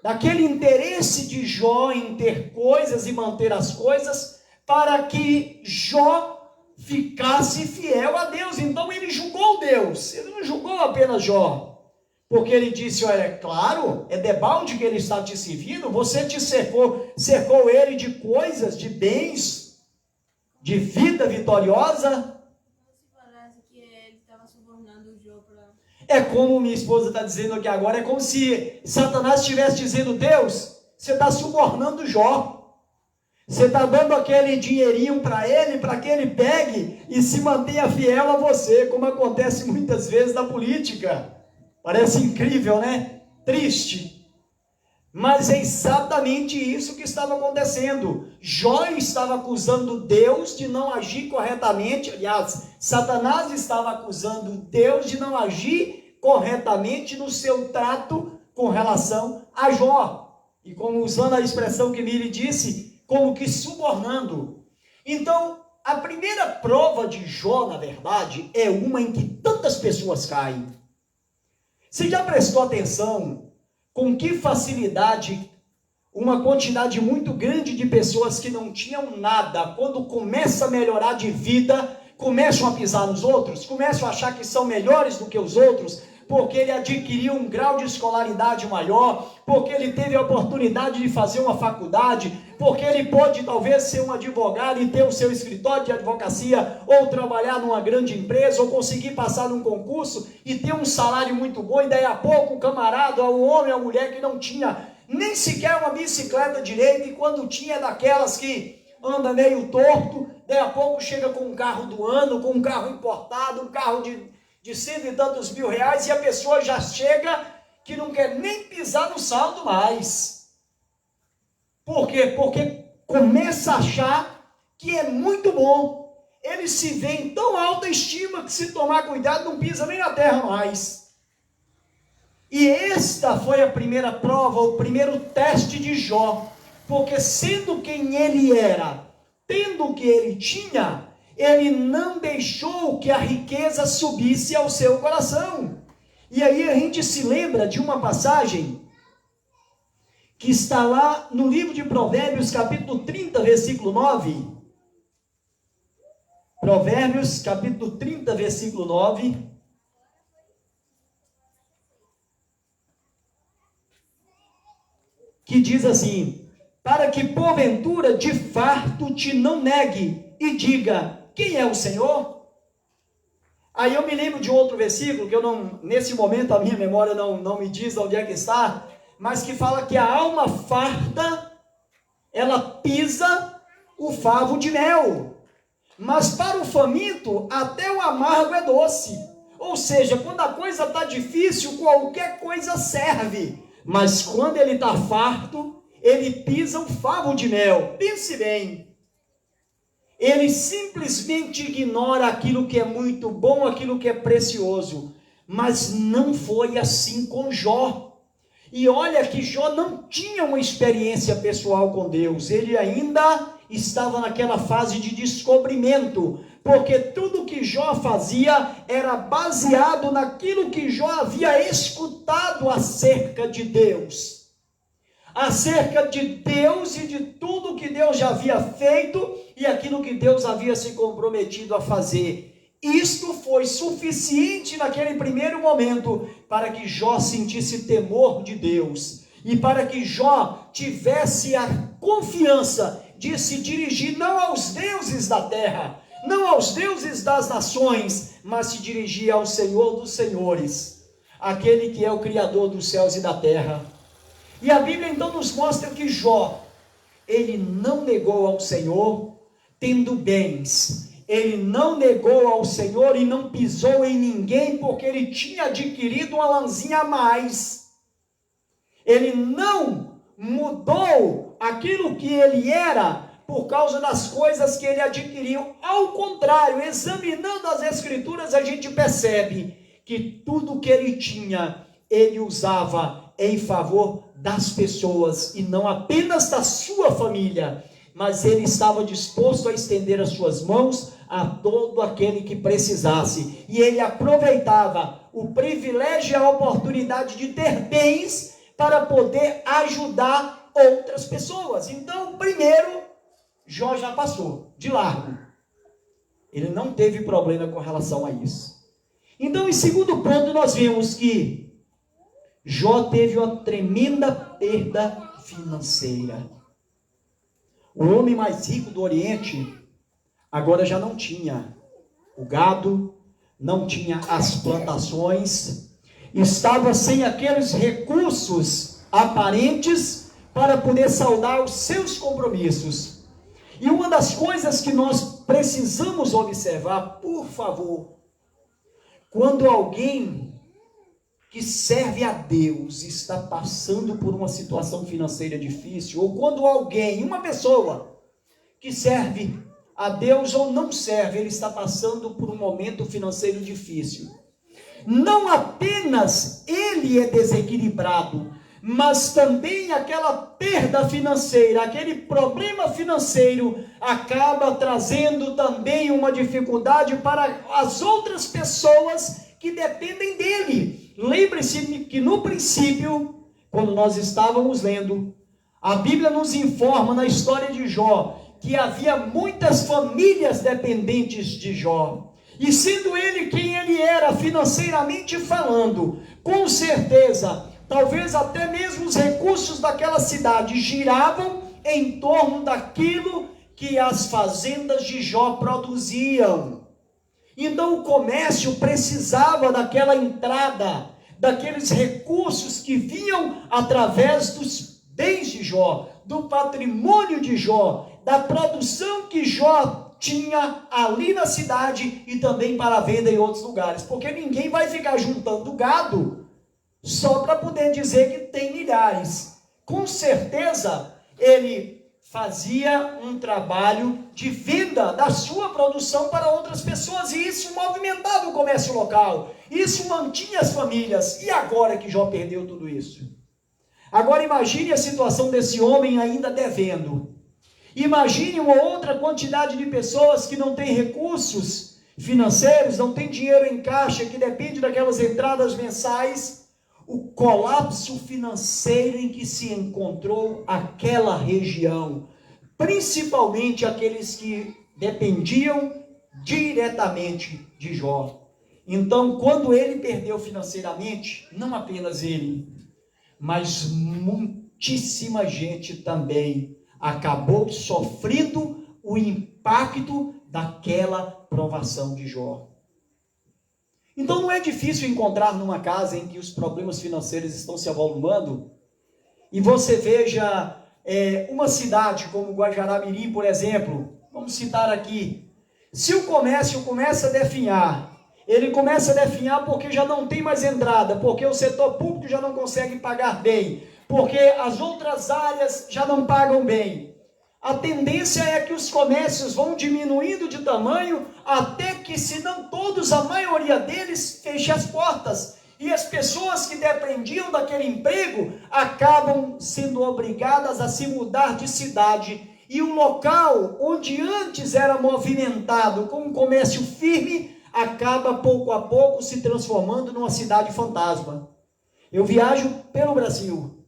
daquele interesse de Jó em ter coisas e manter as coisas, para que Jó ficasse fiel a Deus. Então ele julgou Deus, ele não julgou apenas Jó, porque ele disse: olha, é claro, é debalde que ele está te servindo, você te cercou ele de coisas, de bens, de vida vitoriosa. Parece que ele estava subornando o Jó para... É como minha esposa está dizendo aqui agora, é como se Satanás estivesse dizendo: Deus, você está subornando Jó. Você está dando aquele dinheirinho para ele, para que ele pegue e se mantenha fiel a você, como acontece muitas vezes na política. Parece incrível, né? Triste. Mas é exatamente isso que estava acontecendo. Jó estava acusando Deus de não agir corretamente. Aliás, Satanás estava acusando Deus de não agir corretamente no seu trato com relação a Jó. E como usando a expressão que Miri disse, como que subornando. Então, a primeira prova de Jó, na verdade, é uma em que tantas pessoas caem. Você já prestou atenção com que facilidade uma quantidade muito grande de pessoas que não tinham nada, quando começa a melhorar de vida, começam a pisar nos outros, começam a achar que são melhores do que os outros, porque ele adquiriu um grau de escolaridade maior, porque ele teve a oportunidade de fazer uma faculdade, porque ele pode talvez ser um advogado e ter o seu escritório de advocacia, ou trabalhar numa grande empresa, ou conseguir passar num concurso e ter um salário muito bom, e daí a pouco o camarada, o homem, a mulher que não tinha nem sequer uma bicicleta direita, e quando tinha daquelas que anda meio torto, daí a pouco chega com um carro do ano, com um carro importado, um carro de 100 e tantos mil reais, e a pessoa já chega que não quer nem pisar no saldo mais. Por quê? Porque começa a achar que é muito bom. Ele se vê em tão alta estima que, se tomar cuidado, não pisa nem na terra mais. E esta foi a primeira prova, o primeiro teste de Jó. Porque sendo quem ele era, tendo o que ele tinha, ele não deixou que a riqueza subisse ao seu coração. E aí a gente se lembra de uma passagem que está lá no livro de Provérbios, capítulo 30, versículo 9. Provérbios, capítulo 30, versículo 9. Que diz assim: para que porventura de farto te não negue e diga: quem é o Senhor? Aí eu me lembro de outro versículo, que eu não, nesse momento a minha memória não me diz onde é que está, mas que fala que a alma farta, ela pisa o favo de mel, mas para o faminto até o amargo é doce. Ou seja, quando a coisa está difícil, qualquer coisa serve, mas quando ele está farto, ele pisa o favo de mel. Pense bem. Ele simplesmente ignora aquilo que é muito bom, aquilo que é precioso. Mas não foi assim com Jó. E olha que Jó não tinha uma experiência pessoal com Deus. Ele ainda estava naquela fase de descobrimento. Porque tudo que Jó fazia era baseado naquilo que Jó havia escutado acerca de Deus. Acerca de Deus e de tudo que Deus já havia feito e aquilo que Deus havia se comprometido a fazer. Isto foi suficiente naquele primeiro momento para que Jó sentisse temor de Deus e para que Jó tivesse a confiança de se dirigir não aos deuses da terra, não aos deuses das nações, mas se dirigir ao Senhor dos senhores, aquele que é o Criador dos céus e da terra. E a Bíblia então nos mostra que Jó, ele não negou ao Senhor tendo bens, ele não negou ao Senhor e não pisou em ninguém porque ele tinha adquirido uma lãzinha a mais. Ele não mudou aquilo que ele era por causa das coisas que ele adquiriu. Ao contrário, examinando as Escrituras, a gente percebe que tudo que ele tinha, ele usava em favor das pessoas e não apenas da sua família, mas ele estava disposto a estender as suas mãos a todo aquele que precisasse, e ele aproveitava o privilégio e a oportunidade de ter bens para poder ajudar outras pessoas. Então, primeiro, Jó já passou de largo, ele não teve problema com relação a isso. Então, em segundo ponto, nós vemos que Jó teve uma tremenda perda financeira. O homem mais rico do Oriente, Agora já não tinha o gado, não tinha as plantações, estava sem aqueles recursos aparentes para poder saldar os seus compromissos. E uma das coisas que nós precisamos observar, por favor, quando alguém que serve a Deus está passando por uma situação financeira difícil, ou quando alguém, uma pessoa que serve a Deus ou não serve, ele está passando por um momento financeiro difícil. Não apenas ele é desequilibrado, mas também aquela perda financeira, aquele problema financeiro acaba trazendo também uma dificuldade para as outras pessoas que dependem dele. Lembre-se que no princípio, quando nós estávamos lendo, a Bíblia nos informa na história de Jó, que havia muitas famílias dependentes de Jó. E sendo ele quem ele era financeiramente falando, com certeza, talvez até mesmo os recursos daquela cidade giravam em torno daquilo que as fazendas de Jó produziam. Então o comércio precisava daquela entrada, daqueles recursos que vinham através dos bens de Jó, do patrimônio de Jó, da produção que Jó tinha ali na cidade e também para venda em outros lugares, porque ninguém vai ficar juntando gado só para poder dizer que tem milhares. Com certeza ele fazia um trabalho de venda da sua produção para outras pessoas, e isso movimentava o comércio local, isso mantinha as famílias. E agora que Jó perdeu tudo isso? Agora imagine a situação desse homem ainda devendo. Imagine uma outra quantidade de pessoas que não têm recursos financeiros, não tem dinheiro em caixa, que depende daquelas entradas mensais. O colapso financeiro em que se encontrou aquela região, principalmente aqueles que dependiam diretamente de Jó. Então, quando ele perdeu financeiramente, não apenas ele, mas muitíssima gente também acabou sofrendo o impacto daquela provação de Jó. Então não é difícil encontrar numa casa em que os problemas financeiros estão se avolumando, e você veja uma cidade como Guajará-Mirim, por exemplo, vamos citar aqui, se o comércio começa a definhar, ele começa a definhar porque já não tem mais entrada, porque o setor público já não consegue pagar bem, porque as outras áreas já não pagam bem. A tendência é que os comércios vão diminuindo de tamanho até que, se não todos, a maioria deles feche as portas. E as pessoas que dependiam daquele emprego acabam sendo obrigadas a se mudar de cidade. E o local onde antes era movimentado com um comércio firme, acaba pouco a pouco se transformando numa cidade fantasma. Eu viajo pelo Brasil,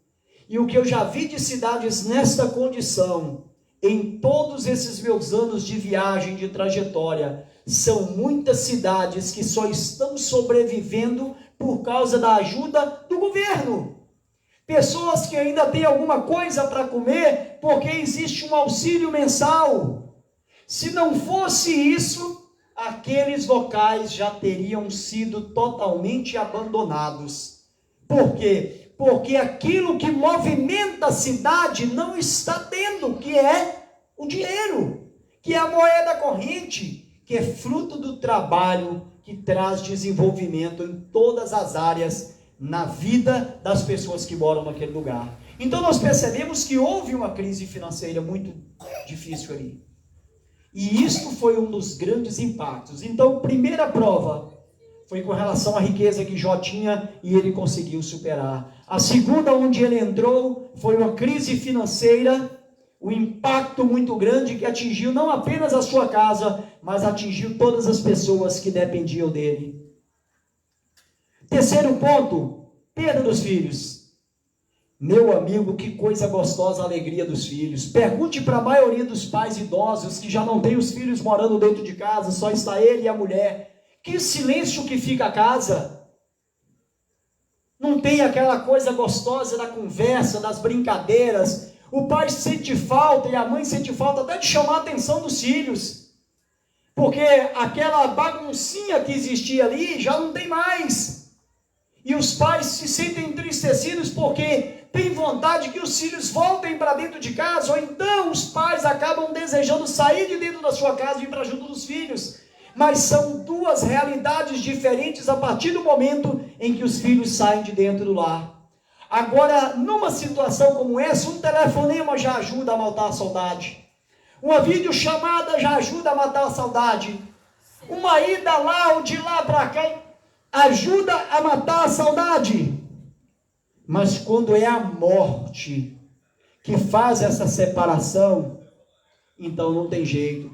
e o que eu já vi de cidades nesta condição, em todos esses meus anos de viagem, de trajetória, são muitas cidades que só estão sobrevivendo por causa da ajuda do governo. Pessoas que ainda têm alguma coisa para comer, porque existe um auxílio mensal. Se não fosse isso, aqueles locais já teriam sido totalmente abandonados. Por quê? Porque aquilo que movimenta a cidade não está tendo, que é o dinheiro, que é a moeda corrente, que é fruto do trabalho que traz desenvolvimento em todas as áreas na vida das pessoas que moram naquele lugar. Então nós percebemos que houve uma crise financeira muito difícil ali. E isto foi um dos grandes impactos. Então, primeira prova foi com relação à riqueza que Jó tinha, e ele conseguiu superar. A segunda, onde ele entrou, foi uma crise financeira, um impacto muito grande que atingiu não apenas a sua casa, mas atingiu todas as pessoas que dependiam dele. Terceiro ponto, perda dos filhos. Meu amigo, que coisa gostosa a alegria dos filhos. Pergunte para a maioria dos pais idosos que já não tem os filhos morando dentro de casa, só está ele e a mulher. Que silêncio que fica a casa. Não tem aquela coisa gostosa da conversa, das brincadeiras. O pai sente falta e a mãe sente falta até de chamar a atenção dos filhos. Porque aquela baguncinha que existia ali já não tem mais. E os pais se sentem entristecidos porque têm vontade que os filhos voltem para dentro de casa, ou então os pais acabam desejando sair de dentro da sua casa e ir para junto dos filhos. Mas são duas realidades diferentes a partir do momento em que os filhos saem de dentro do lar. Agora, numa situação como essa, um telefonema já ajuda a matar a saudade. Uma videochamada já ajuda a matar a saudade. Uma ida lá ou de lá para cá ajuda a matar a saudade. Mas quando é a morte que faz essa separação, então não tem jeito.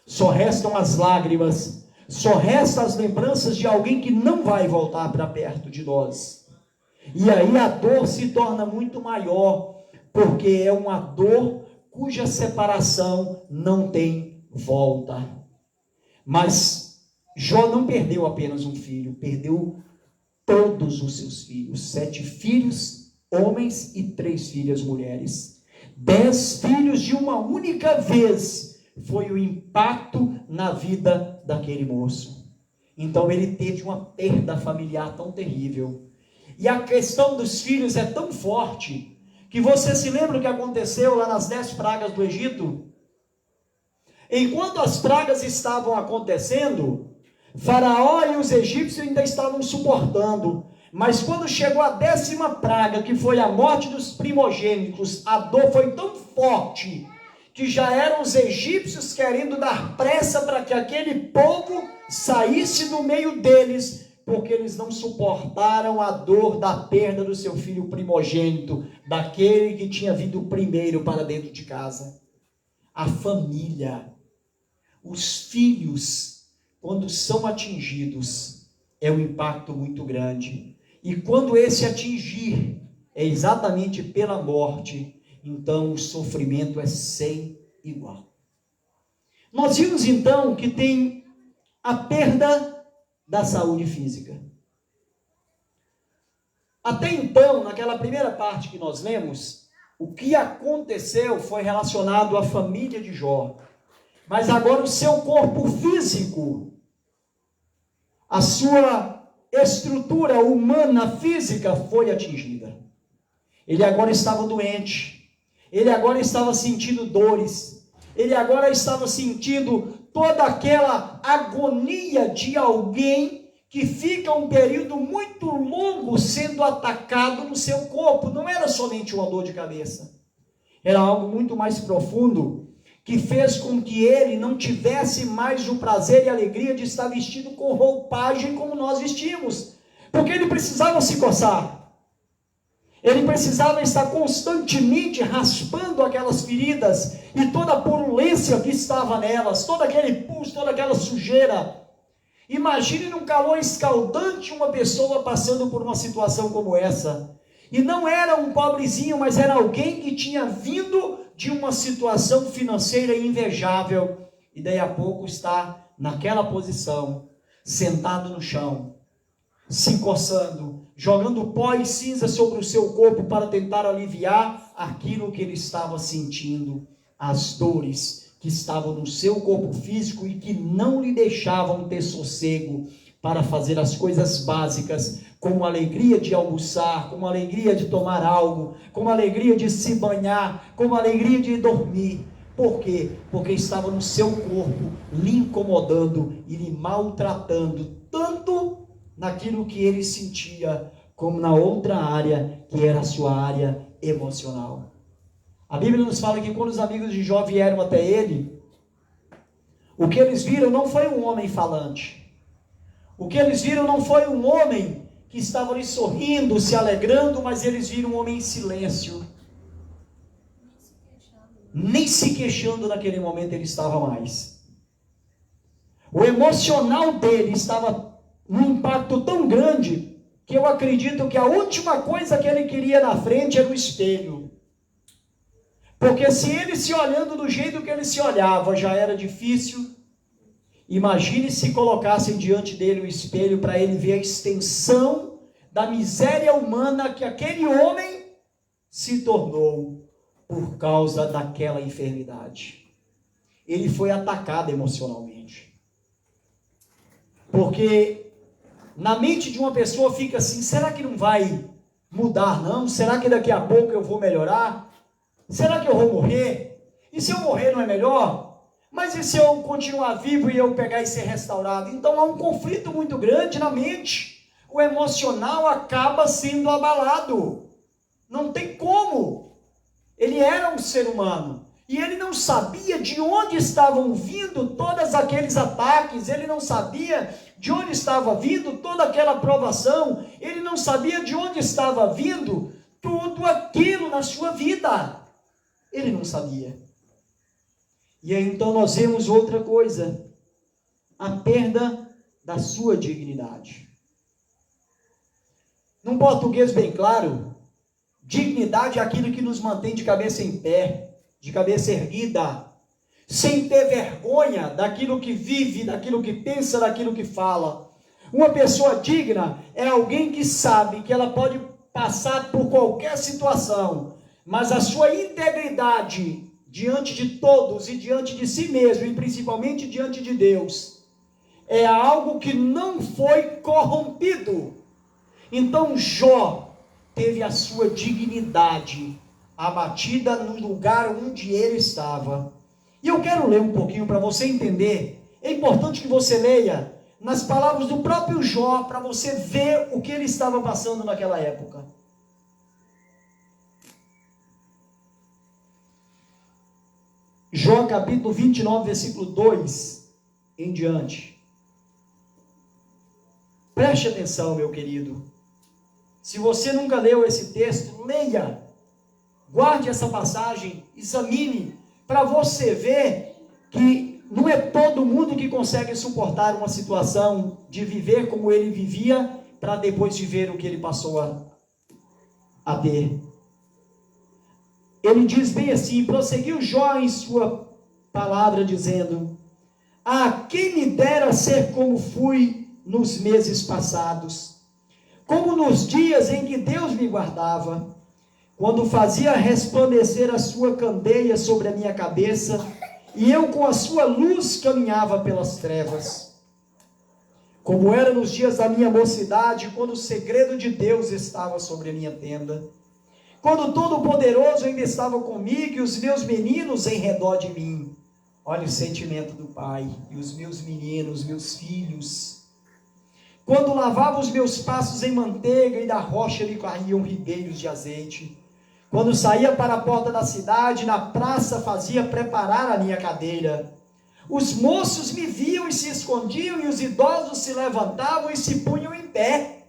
Só restam as lágrimas, só restam as lembranças de alguém que não vai voltar para perto de nós. E aí a dor se torna muito maior, porque é uma dor cuja separação não tem volta. Mas Jó não perdeu apenas um filho, perdeu todos os seus filhos, 7 filhos homens e 3 filhas mulheres. 10 filhos de uma única vez foi o impacto na vida daquele moço. Então ele teve uma perda familiar tão terrível. E a questão dos filhos é tão forte, que você se lembra o que aconteceu lá nas 10 pragas do Egito? Enquanto as pragas estavam acontecendo, Faraó e os egípcios ainda estavam suportando. Mas quando chegou a 10ª praga, que foi a morte dos primogênitos, a dor foi tão forte, que já eram os egípcios querendo dar pressa para que aquele povo saísse do meio deles, porque eles não suportaram a dor da perda do seu filho primogênito, daquele que tinha vindo primeiro para dentro de casa. A família, os filhos, quando são atingidos, é um impacto muito grande. E quando esse atingir é exatamente pela morte, então o sofrimento é sem igual. Nós vimos então que tem a perda da saúde física. Até então, naquela primeira parte que nós lemos, o que aconteceu foi relacionado à família de Jó. Mas agora o seu corpo físico, a sua estrutura humana física foi atingida. Ele agora estava doente. Ele agora estava sentindo dores. Ele agora estava sentindo toda aquela agonia de alguém que fica um período muito longo sendo atacado no seu corpo. Não era somente uma dor de cabeça. Era algo muito mais profundo, que fez com que ele não tivesse mais o prazer e a alegria de estar vestido com roupagem como nós vestimos. Porque ele precisava se coçar. Ele precisava estar constantemente raspando aquelas feridas e toda a purulência que estava nelas, todo aquele pus, toda aquela sujeira. Imagine num calor escaldante uma pessoa passando por uma situação como essa. E não era um pobrezinho, mas era alguém que tinha vindo de uma situação financeira invejável. E daí a pouco está naquela posição, sentado no chão, se coçando, jogando pó e cinza sobre o seu corpo para tentar aliviar aquilo que ele estava sentindo, as dores que estavam no seu corpo físico e que não lhe deixavam ter sossego para fazer as coisas básicas, como a alegria de almoçar, como a alegria de tomar algo, como a alegria de se banhar, como a alegria de dormir. Por quê? Porque estava no seu corpo lhe incomodando e lhe maltratando, tanto naquilo que ele sentia, como na outra área, que era a sua área emocional. A Bíblia nos fala que quando os amigos de Jó vieram até ele, o que eles viram não foi um homem falante. O que eles viram não foi um homem que estava ali sorrindo, se alegrando, mas eles viram um homem em silêncio. Nem se queixando naquele momento ele estava mais. O emocional dele estava num impacto tão grande que eu acredito que a última coisa que ele queria na frente era o espelho. Porque se ele se olhando do jeito que ele se olhava já era difícil, imagine se colocassem diante dele o espelho para ele ver a extensão da miséria humana que aquele homem se tornou por causa daquela enfermidade. Ele foi atacado emocionalmente. Porque na mente de uma pessoa fica assim, será que não vai mudar não? Será que daqui a pouco eu vou melhorar? Será que eu vou morrer? E se eu morrer não é melhor? Mas e se eu continuar vivo e eu pegar e ser restaurado? Então há um conflito muito grande na mente. O emocional acaba sendo abalado. Não tem como. Ele era um ser humano. E ele não sabia de onde estavam vindo todos aqueles ataques. Ele não sabia de onde estava vindo toda aquela provação. Ele não sabia de onde estava vindo tudo aquilo na sua vida. Ele não sabia. E aí então nós vemos outra coisa. A perda da sua dignidade. Num português bem claro, dignidade é aquilo que nos mantém de cabeça em pé, de cabeça erguida, sem ter vergonha daquilo que vive, daquilo que pensa, daquilo que fala. Uma pessoa digna é alguém que sabe que ela pode passar por qualquer situação, mas a sua integridade diante de todos e diante de si mesmo, e principalmente diante de Deus, é algo que não foi corrompido. Então Jó teve a sua dignidade abatida no lugar onde ele estava. E eu quero ler um pouquinho para você entender. É importante que você leia nas palavras do próprio Jó, para você ver o que ele estava passando naquela época. Jó capítulo 29, versículo 2 em diante. Preste atenção, meu querido. Se você nunca leu esse texto, leia. Guarde essa passagem, examine, para você ver que não é todo mundo que consegue suportar uma situação de viver como ele vivia, para depois de ver o que ele passou a ter. Ele diz bem assim, prosseguiu Jó em sua palavra, dizendo: quem me dera ser como fui nos meses passados, como nos dias em que Deus me guardava, quando fazia resplandecer a sua candeia sobre a minha cabeça, e eu com a sua luz caminhava pelas trevas. Como era nos dias da minha mocidade, quando o segredo de Deus estava sobre a minha tenda, quando o Todo-Poderoso ainda estava comigo e os meus meninos em redor de mim. Olha o sentimento do pai. E os meus meninos, meus filhos. Quando lavava os meus passos em manteiga e da rocha lhe caíam ribeiros de azeite. Quando saía para a porta da cidade, na praça fazia preparar a minha cadeira. Os moços me viam e se escondiam, e os idosos se levantavam e se punham em pé.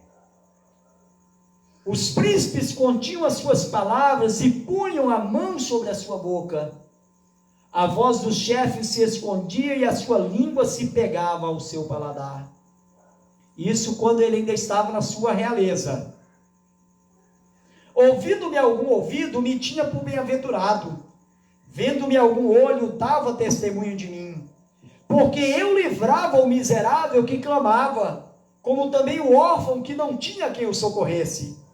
Os príncipes continham as suas palavras e punham a mão sobre a sua boca. A voz dos chefes se escondia e a sua língua se pegava ao seu paladar. Isso quando ele ainda estava na sua realeza. Ouvindo-me algum ouvido, me tinha por bem-aventurado. Vendo-me algum olho, dava testemunho de mim. Porque eu livrava o miserável que clamava, como também o órfão que não tinha quem o socorresse.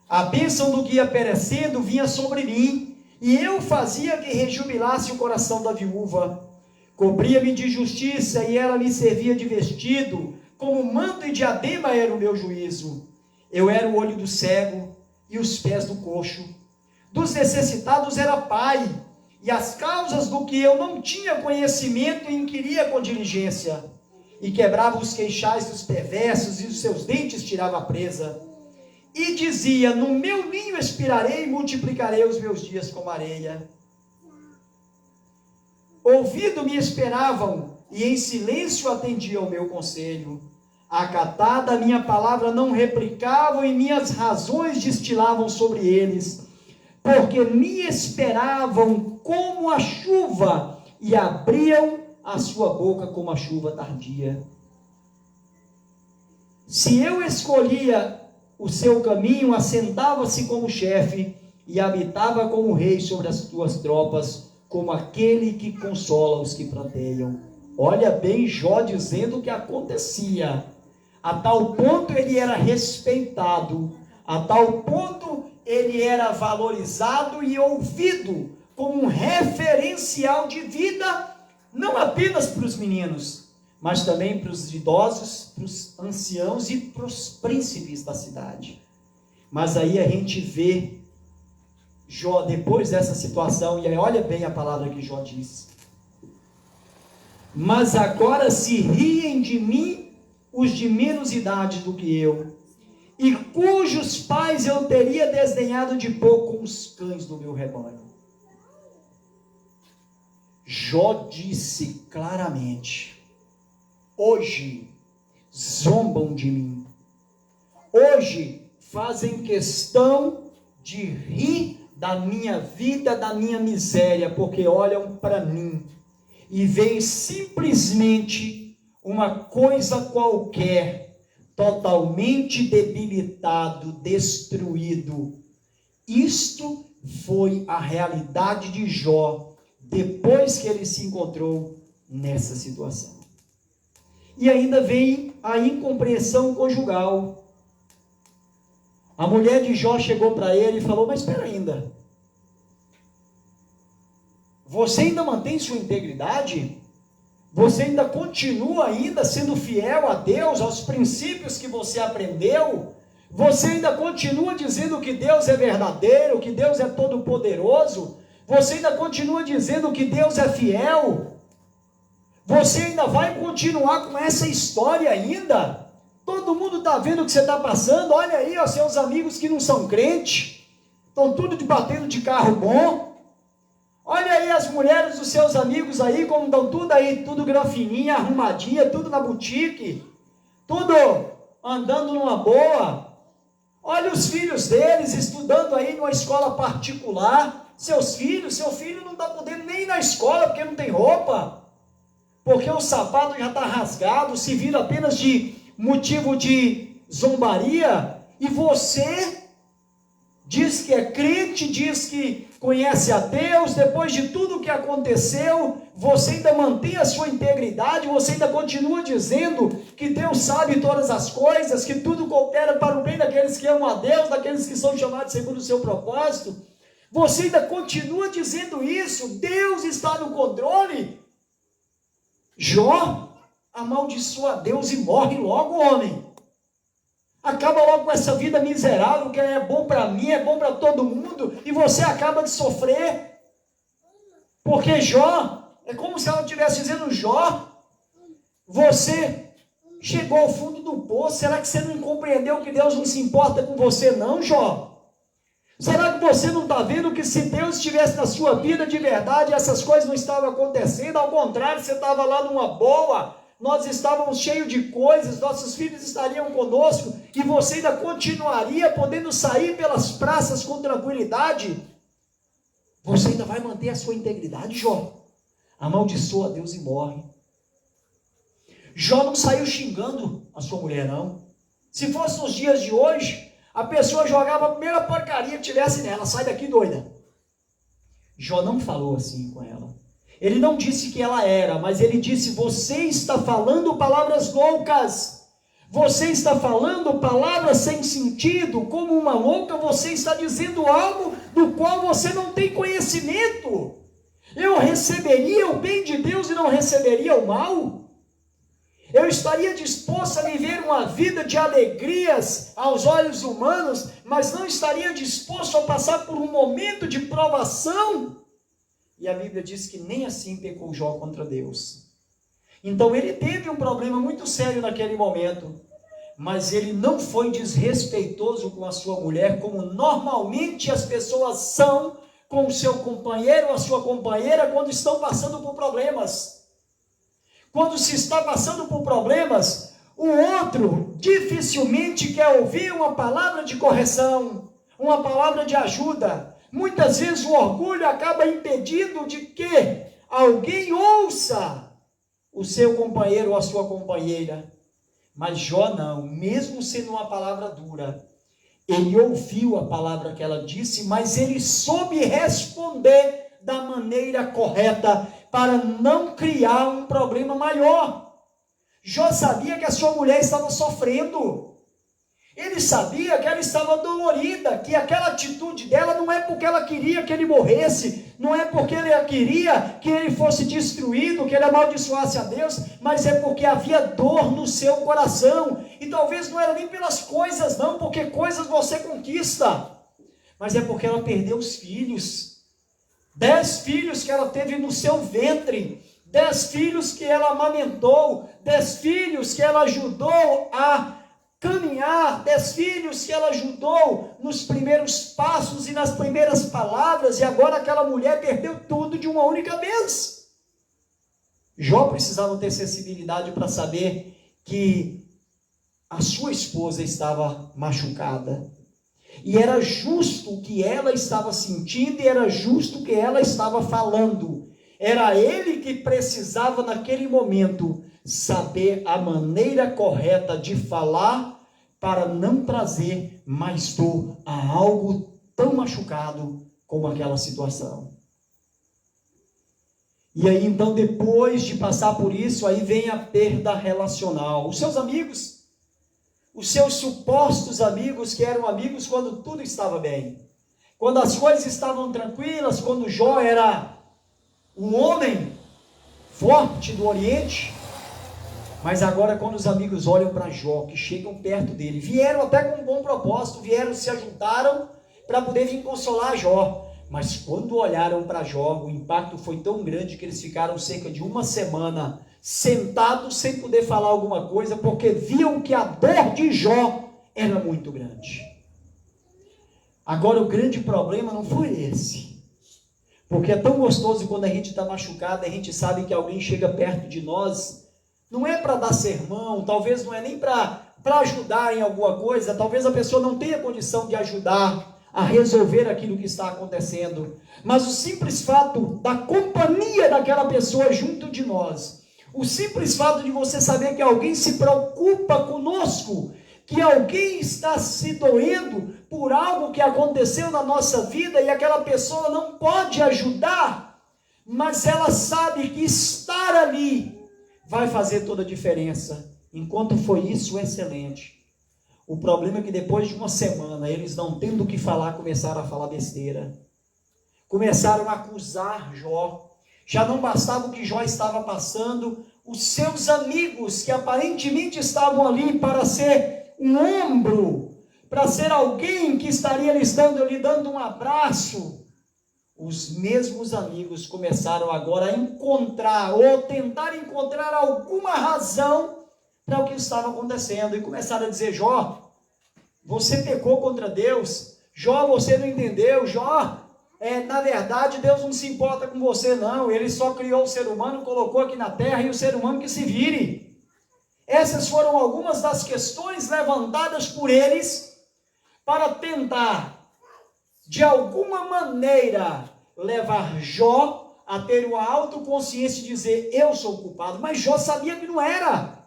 A bênção do que ia perecendo vinha sobre mim, e eu fazia que rejubilasse o coração da viúva. Cobria-me de justiça, e ela me servia de vestido, como manto e diadema era o meu juízo. Eu era o olho do cego, e os pés do coxo. Dos necessitados era pai, e as causas do que eu não tinha conhecimento inquiria com diligência. E quebrava os queixais dos perversos, e os seus dentes tirava a presa. E dizia: no meu ninho expirarei e multiplicarei os meus dias como areia. Ouvido-me esperavam, e em silêncio atendiam ao meu conselho. Acatada a minha palavra não replicavam, e minhas razões destilavam sobre eles, porque me esperavam como a chuva, e abriam a sua boca como a chuva tardia. Se eu escolhia o seu caminho, assentava-se como chefe, e habitava como rei sobre as tuas tropas, como aquele que consola os que praneiam. Olha bem Jó dizendo o que acontecia. A tal ponto ele era respeitado, a tal ponto ele era valorizado e ouvido como um referencial de vida, não apenas para os meninos, mas também para os idosos, para os anciãos e para os príncipes da cidade. Mas aí a gente vê Jó, depois dessa situação, e aí olha bem a palavra que Jó diz: mas agora se riem de mim os de menos idade do que eu, e cujos pais eu teria desdenhado de pôr com os cães do meu rebanho. Jó disse claramente: hoje zombam de mim, hoje fazem questão de rir da minha vida, da minha miséria, porque olham para mim e veem simplesmente uma coisa qualquer, totalmente debilitado, destruído. Isto foi a realidade de Jó depois que ele se encontrou nessa situação. E ainda vem a incompreensão conjugal. A mulher de Jó chegou para ele e falou: mas espera ainda, você ainda mantém sua integridade? Você ainda continua sendo fiel a Deus, aos princípios que você aprendeu? Você ainda continua dizendo que Deus é verdadeiro, que Deus é todo poderoso? Você ainda continua dizendo que Deus é fiel? Você ainda vai continuar com essa história ainda? Todo mundo está vendo o que você está passando. Olha aí, ó, seus amigos que não são crentes, estão tudo batendo de carro bom. Olha aí as mulheres dos seus amigos aí, como estão tudo aí, tudo grafininha, arrumadinha, tudo na boutique, tudo andando numa boa. Olha os filhos deles estudando aí numa escola particular. Seu filho não está podendo nem ir na escola porque não tem roupa, porque o sapato já está rasgado, se vira apenas de motivo de zombaria. E você diz que é crente, diz que conhece a Deus, depois de tudo o que aconteceu, você ainda mantém a sua integridade, você ainda continua dizendo que Deus sabe todas as coisas, que tudo coopera para o bem daqueles que amam a Deus, daqueles que são chamados segundo o seu propósito. Você ainda continua dizendo isso. Deus está no controle. Jó amaldiçoa Deus e morre logo, homem. Acaba logo com essa vida miserável, que é bom para mim, é bom para todo mundo, e você acaba de sofrer. Porque Jó, é como se ela estivesse dizendo: Jó, você chegou ao fundo do poço. Será que você não compreendeu que Deus não se importa com você não, Jó? Será que você não está vendo que se Deus estivesse na sua vida de verdade, essas coisas não estavam acontecendo? Ao contrário, você estava lá numa boa, nós estávamos cheios de coisas, nossos filhos estariam conosco, e você ainda continuaria podendo sair pelas praças com tranquilidade? Você ainda vai manter a sua integridade, Jó? Amaldiçoa a Deus e morre. Jó não saiu xingando a sua mulher, não. Se fosse nos dias de hoje, a pessoa jogava a primeira porcaria que tivesse nela: sai daqui, doida. Jó não falou assim com ela. Ele não disse que ela era, mas ele disse: você está falando palavras loucas. Você está falando palavras sem sentido. Como uma louca, você está dizendo algo do qual você não tem conhecimento. Eu receberia o bem de Deus e não receberia o mal? Eu estaria disposto a viver uma vida de alegrias aos olhos humanos, mas não estaria disposto a passar por um momento de provação? E a Bíblia diz que nem assim pecou Jó contra Deus. Então ele teve um problema muito sério naquele momento, mas ele não foi desrespeitoso com a sua mulher, como normalmente as pessoas são com o seu companheiro ou a sua companheira quando estão passando por problemas. Quando se está passando por problemas, o outro dificilmente quer ouvir uma palavra de correção, uma palavra de ajuda. Muitas vezes o orgulho acaba impedindo de que alguém ouça o seu companheiro ou a sua companheira. Mas Jó não, mesmo sendo uma palavra dura, ele ouviu a palavra que ela disse, mas ele soube responder da maneira correta, para não criar um problema maior. Jó sabia que a sua mulher estava sofrendo. Ele sabia que ela estava dolorida, que aquela atitude dela não é porque ela queria que ele morresse, não é porque ela queria que ele fosse destruído, que ele amaldiçoasse a Deus, mas é porque havia dor no seu coração. E talvez não era nem pelas coisas não, porque coisas você conquista, mas é porque ela perdeu os filhos. 10 filhos que ela teve no seu ventre, 10 filhos que ela amamentou, 10 filhos que ela ajudou a caminhar, 10 filhos que ela ajudou nos primeiros passos e nas primeiras palavras, e agora aquela mulher perdeu tudo de uma única vez. Jó precisava ter sensibilidade para saber que a sua esposa estava machucada, e era justo o que ela estava sentindo, e era justo o que ela estava falando. Era ele que precisava naquele momento saber a maneira correta de falar para não trazer mais dor a algo tão machucado como aquela situação. E aí então, depois de passar por isso, aí vem a perda relacional. Os seus amigos, os seus supostos amigos, que eram amigos quando tudo estava bem, quando as coisas estavam tranquilas, quando Jó era um homem forte do Oriente. Mas agora, quando os amigos olham para Jó, que chegam perto dele, vieram até com um bom propósito, vieram, se ajuntaram para poder vir consolar Jó. Mas quando olharam para Jó, o impacto foi tão grande que eles ficaram cerca de uma semana sentados sem poder falar alguma coisa, porque viam que a dor de Jó era muito grande. Agora, o grande problema não foi esse. Porque é tão gostoso quando a gente está machucado, a gente sabe que alguém chega perto de nós. Não é para dar sermão, talvez não é nem para ajudar em alguma coisa, talvez a pessoa não tenha condição de ajudar a resolver aquilo que está acontecendo, mas o simples fato da companhia daquela pessoa junto de nós, o simples fato de você saber que alguém se preocupa conosco, que alguém está se doendo por algo que aconteceu na nossa vida e aquela pessoa não pode ajudar, mas ela sabe que estar ali vai fazer toda a diferença. Enquanto foi isso, excelente. O problema é que depois de uma semana, eles não tendo o que falar, começaram a falar besteira. Começaram a acusar Jó. Já não bastava o que Jó estava passando, os seus amigos, que aparentemente estavam ali para ser um ombro, para ser alguém que estaria lhe dando um abraço, os mesmos amigos começaram agora a encontrar, ou tentar encontrar alguma razão para o que estava acontecendo, e começaram a dizer: Jó, você pecou contra Deus, Jó, você não entendeu, Jó, na verdade Deus não se importa com você não, Ele só criou o ser humano, colocou aqui na terra, e o ser humano que se vire. Essas foram algumas das questões levantadas por eles, para tentar de alguma maneira levar Jó a ter uma autoconsciência e dizer: eu sou culpado. Mas Jó sabia que não era.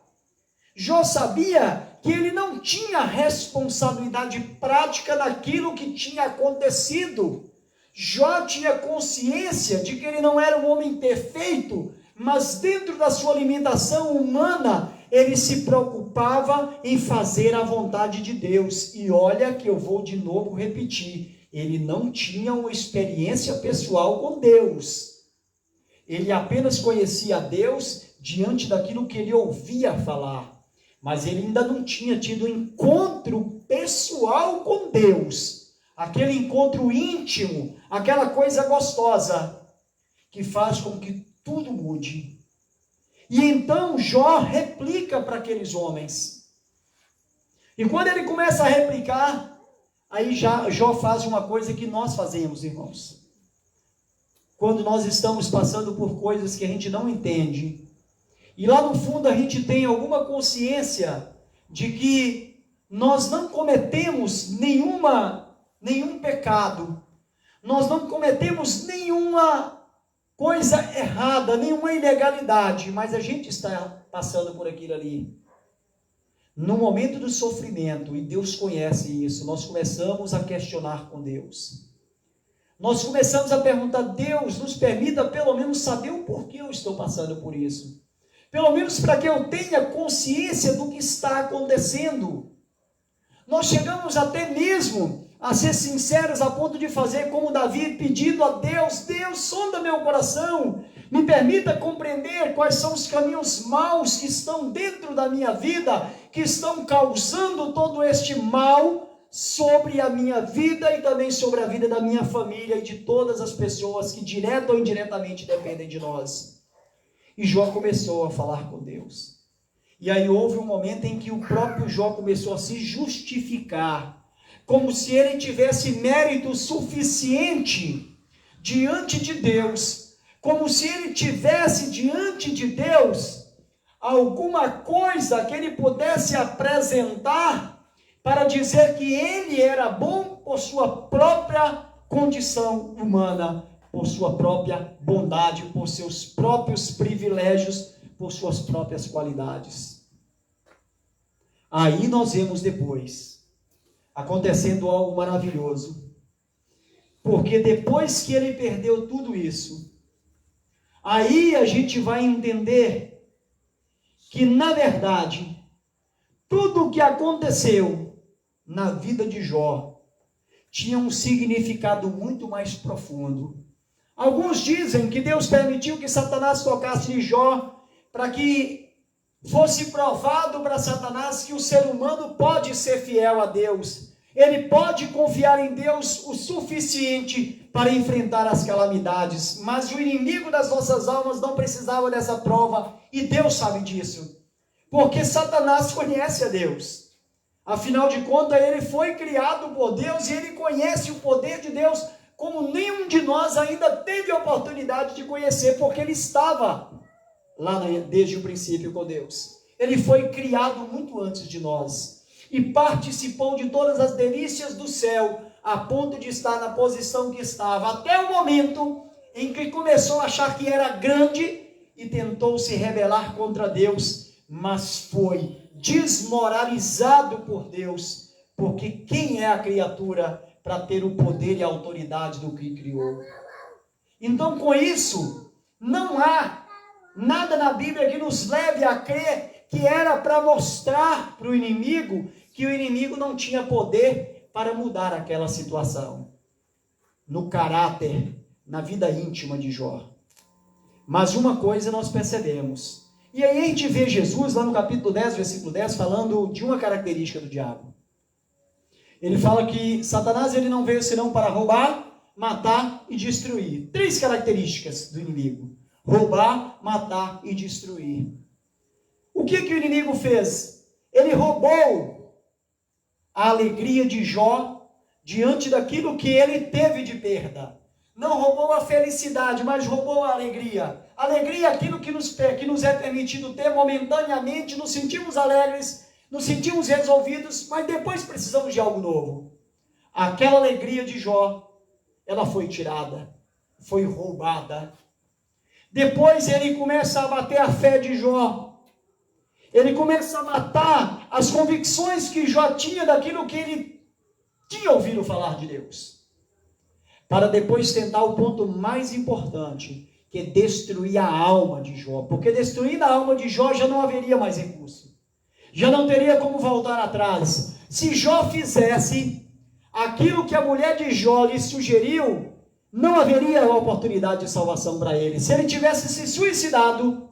Jó sabia que ele não tinha responsabilidade prática daquilo que tinha acontecido. Jó tinha consciência de que ele não era um homem perfeito, mas dentro da sua limitação humana, ele se preocupava em fazer a vontade de Deus. E olha que eu vou de novo repetir, ele não tinha uma experiência pessoal com Deus. Ele apenas conhecia Deus diante daquilo que ele ouvia falar. Mas ele ainda não tinha tido um encontro pessoal com Deus. Aquele encontro íntimo, aquela coisa gostosa, que faz com que tudo mude. E então Jó replica para aqueles homens. E quando ele começa a replicar, aí Jó faz uma coisa que nós fazemos, irmãos. Quando nós estamos passando por coisas que a gente não entende, e lá no fundo a gente tem alguma consciência de que nós não cometemos nenhum pecado, nós não cometemos nenhuma coisa errada, nenhuma ilegalidade, mas a gente está passando por aquilo ali. No momento do sofrimento, e Deus conhece isso, nós começamos a questionar com Deus. Nós começamos a perguntar: Deus, nos permita pelo menos saber o porquê eu estou passando por isso. Pelo menos para que eu tenha consciência do que está acontecendo. Nós chegamos até mesmo a ser sinceros a ponto de fazer como Davi, pedindo a Deus: Deus, sonda meu coração, me permita compreender quais são os caminhos maus que estão dentro da minha vida, que estão causando todo este mal sobre a minha vida e também sobre a vida da minha família e de todas as pessoas que direta ou indiretamente dependem de nós. E Jó começou a falar com Deus. E aí houve um momento em que o próprio Jó começou a se justificar, como se ele tivesse mérito suficiente diante de Deus, como se ele tivesse diante de Deus alguma coisa que ele pudesse apresentar para dizer que ele era bom por sua própria condição humana, por sua própria bondade, por seus próprios privilégios, por suas próprias qualidades. Aí nós vemos depois acontecendo algo maravilhoso, porque depois que ele perdeu tudo isso, aí a gente vai entender que, na verdade, tudo o que aconteceu na vida de Jó tinha um significado muito mais profundo. Alguns dizem que Deus permitiu que Satanás tocasse em Jó para que fosse provado para Satanás que o ser humano pode ser fiel a Deus. Ele pode confiar em Deus o suficiente para enfrentar as calamidades. Mas o inimigo das nossas almas não precisava dessa prova, e Deus sabe disso. Porque Satanás conhece a Deus. Afinal de contas, ele foi criado por Deus e ele conhece o poder de Deus como nenhum de nós ainda teve a oportunidade de conhecer, porque ele estava lá desde o princípio com Deus. Ele foi criado muito antes de nós e participou de todas as delícias do céu, a ponto de estar na posição que estava, até o momento em que começou a achar que era grande e tentou se rebelar contra Deus, mas foi desmoralizado por Deus, porque quem é a criatura para ter o poder e a autoridade do que criou? Então, com isso, não há nada na Bíblia que nos leve a crer que era para mostrar para o inimigo que o inimigo não tinha poder para mudar aquela situação, no caráter, na vida íntima de Jó. Mas uma coisa nós percebemos, e aí a gente vê Jesus lá no capítulo 10, versículo 10, falando de uma característica do diabo. Ele fala que Satanás ele não veio senão para roubar, matar e destruir. 3 características do inimigo: roubar, matar e destruir. O que o inimigo fez? Ele roubou a alegria de Jó diante daquilo que ele teve de perda. Não roubou a felicidade, mas roubou a alegria. Alegria é aquilo que nos é permitido ter momentaneamente, nos sentimos alegres, nos sentimos resolvidos, mas depois precisamos de algo novo. Aquela alegria de Jó, ela foi tirada, foi roubada. Depois ele começa a bater a fé de Jó. Ele começa a matar as convicções que Jó tinha daquilo que ele tinha ouvido falar de Deus. Para depois tentar o ponto mais importante, que é destruir a alma de Jó. Porque destruindo a alma de Jó já não haveria mais recurso. Já não teria como voltar atrás. Se Jó fizesse aquilo que a mulher de Jó lhe sugeriu, não haveria oportunidade de salvação para ele. Se ele tivesse se suicidado,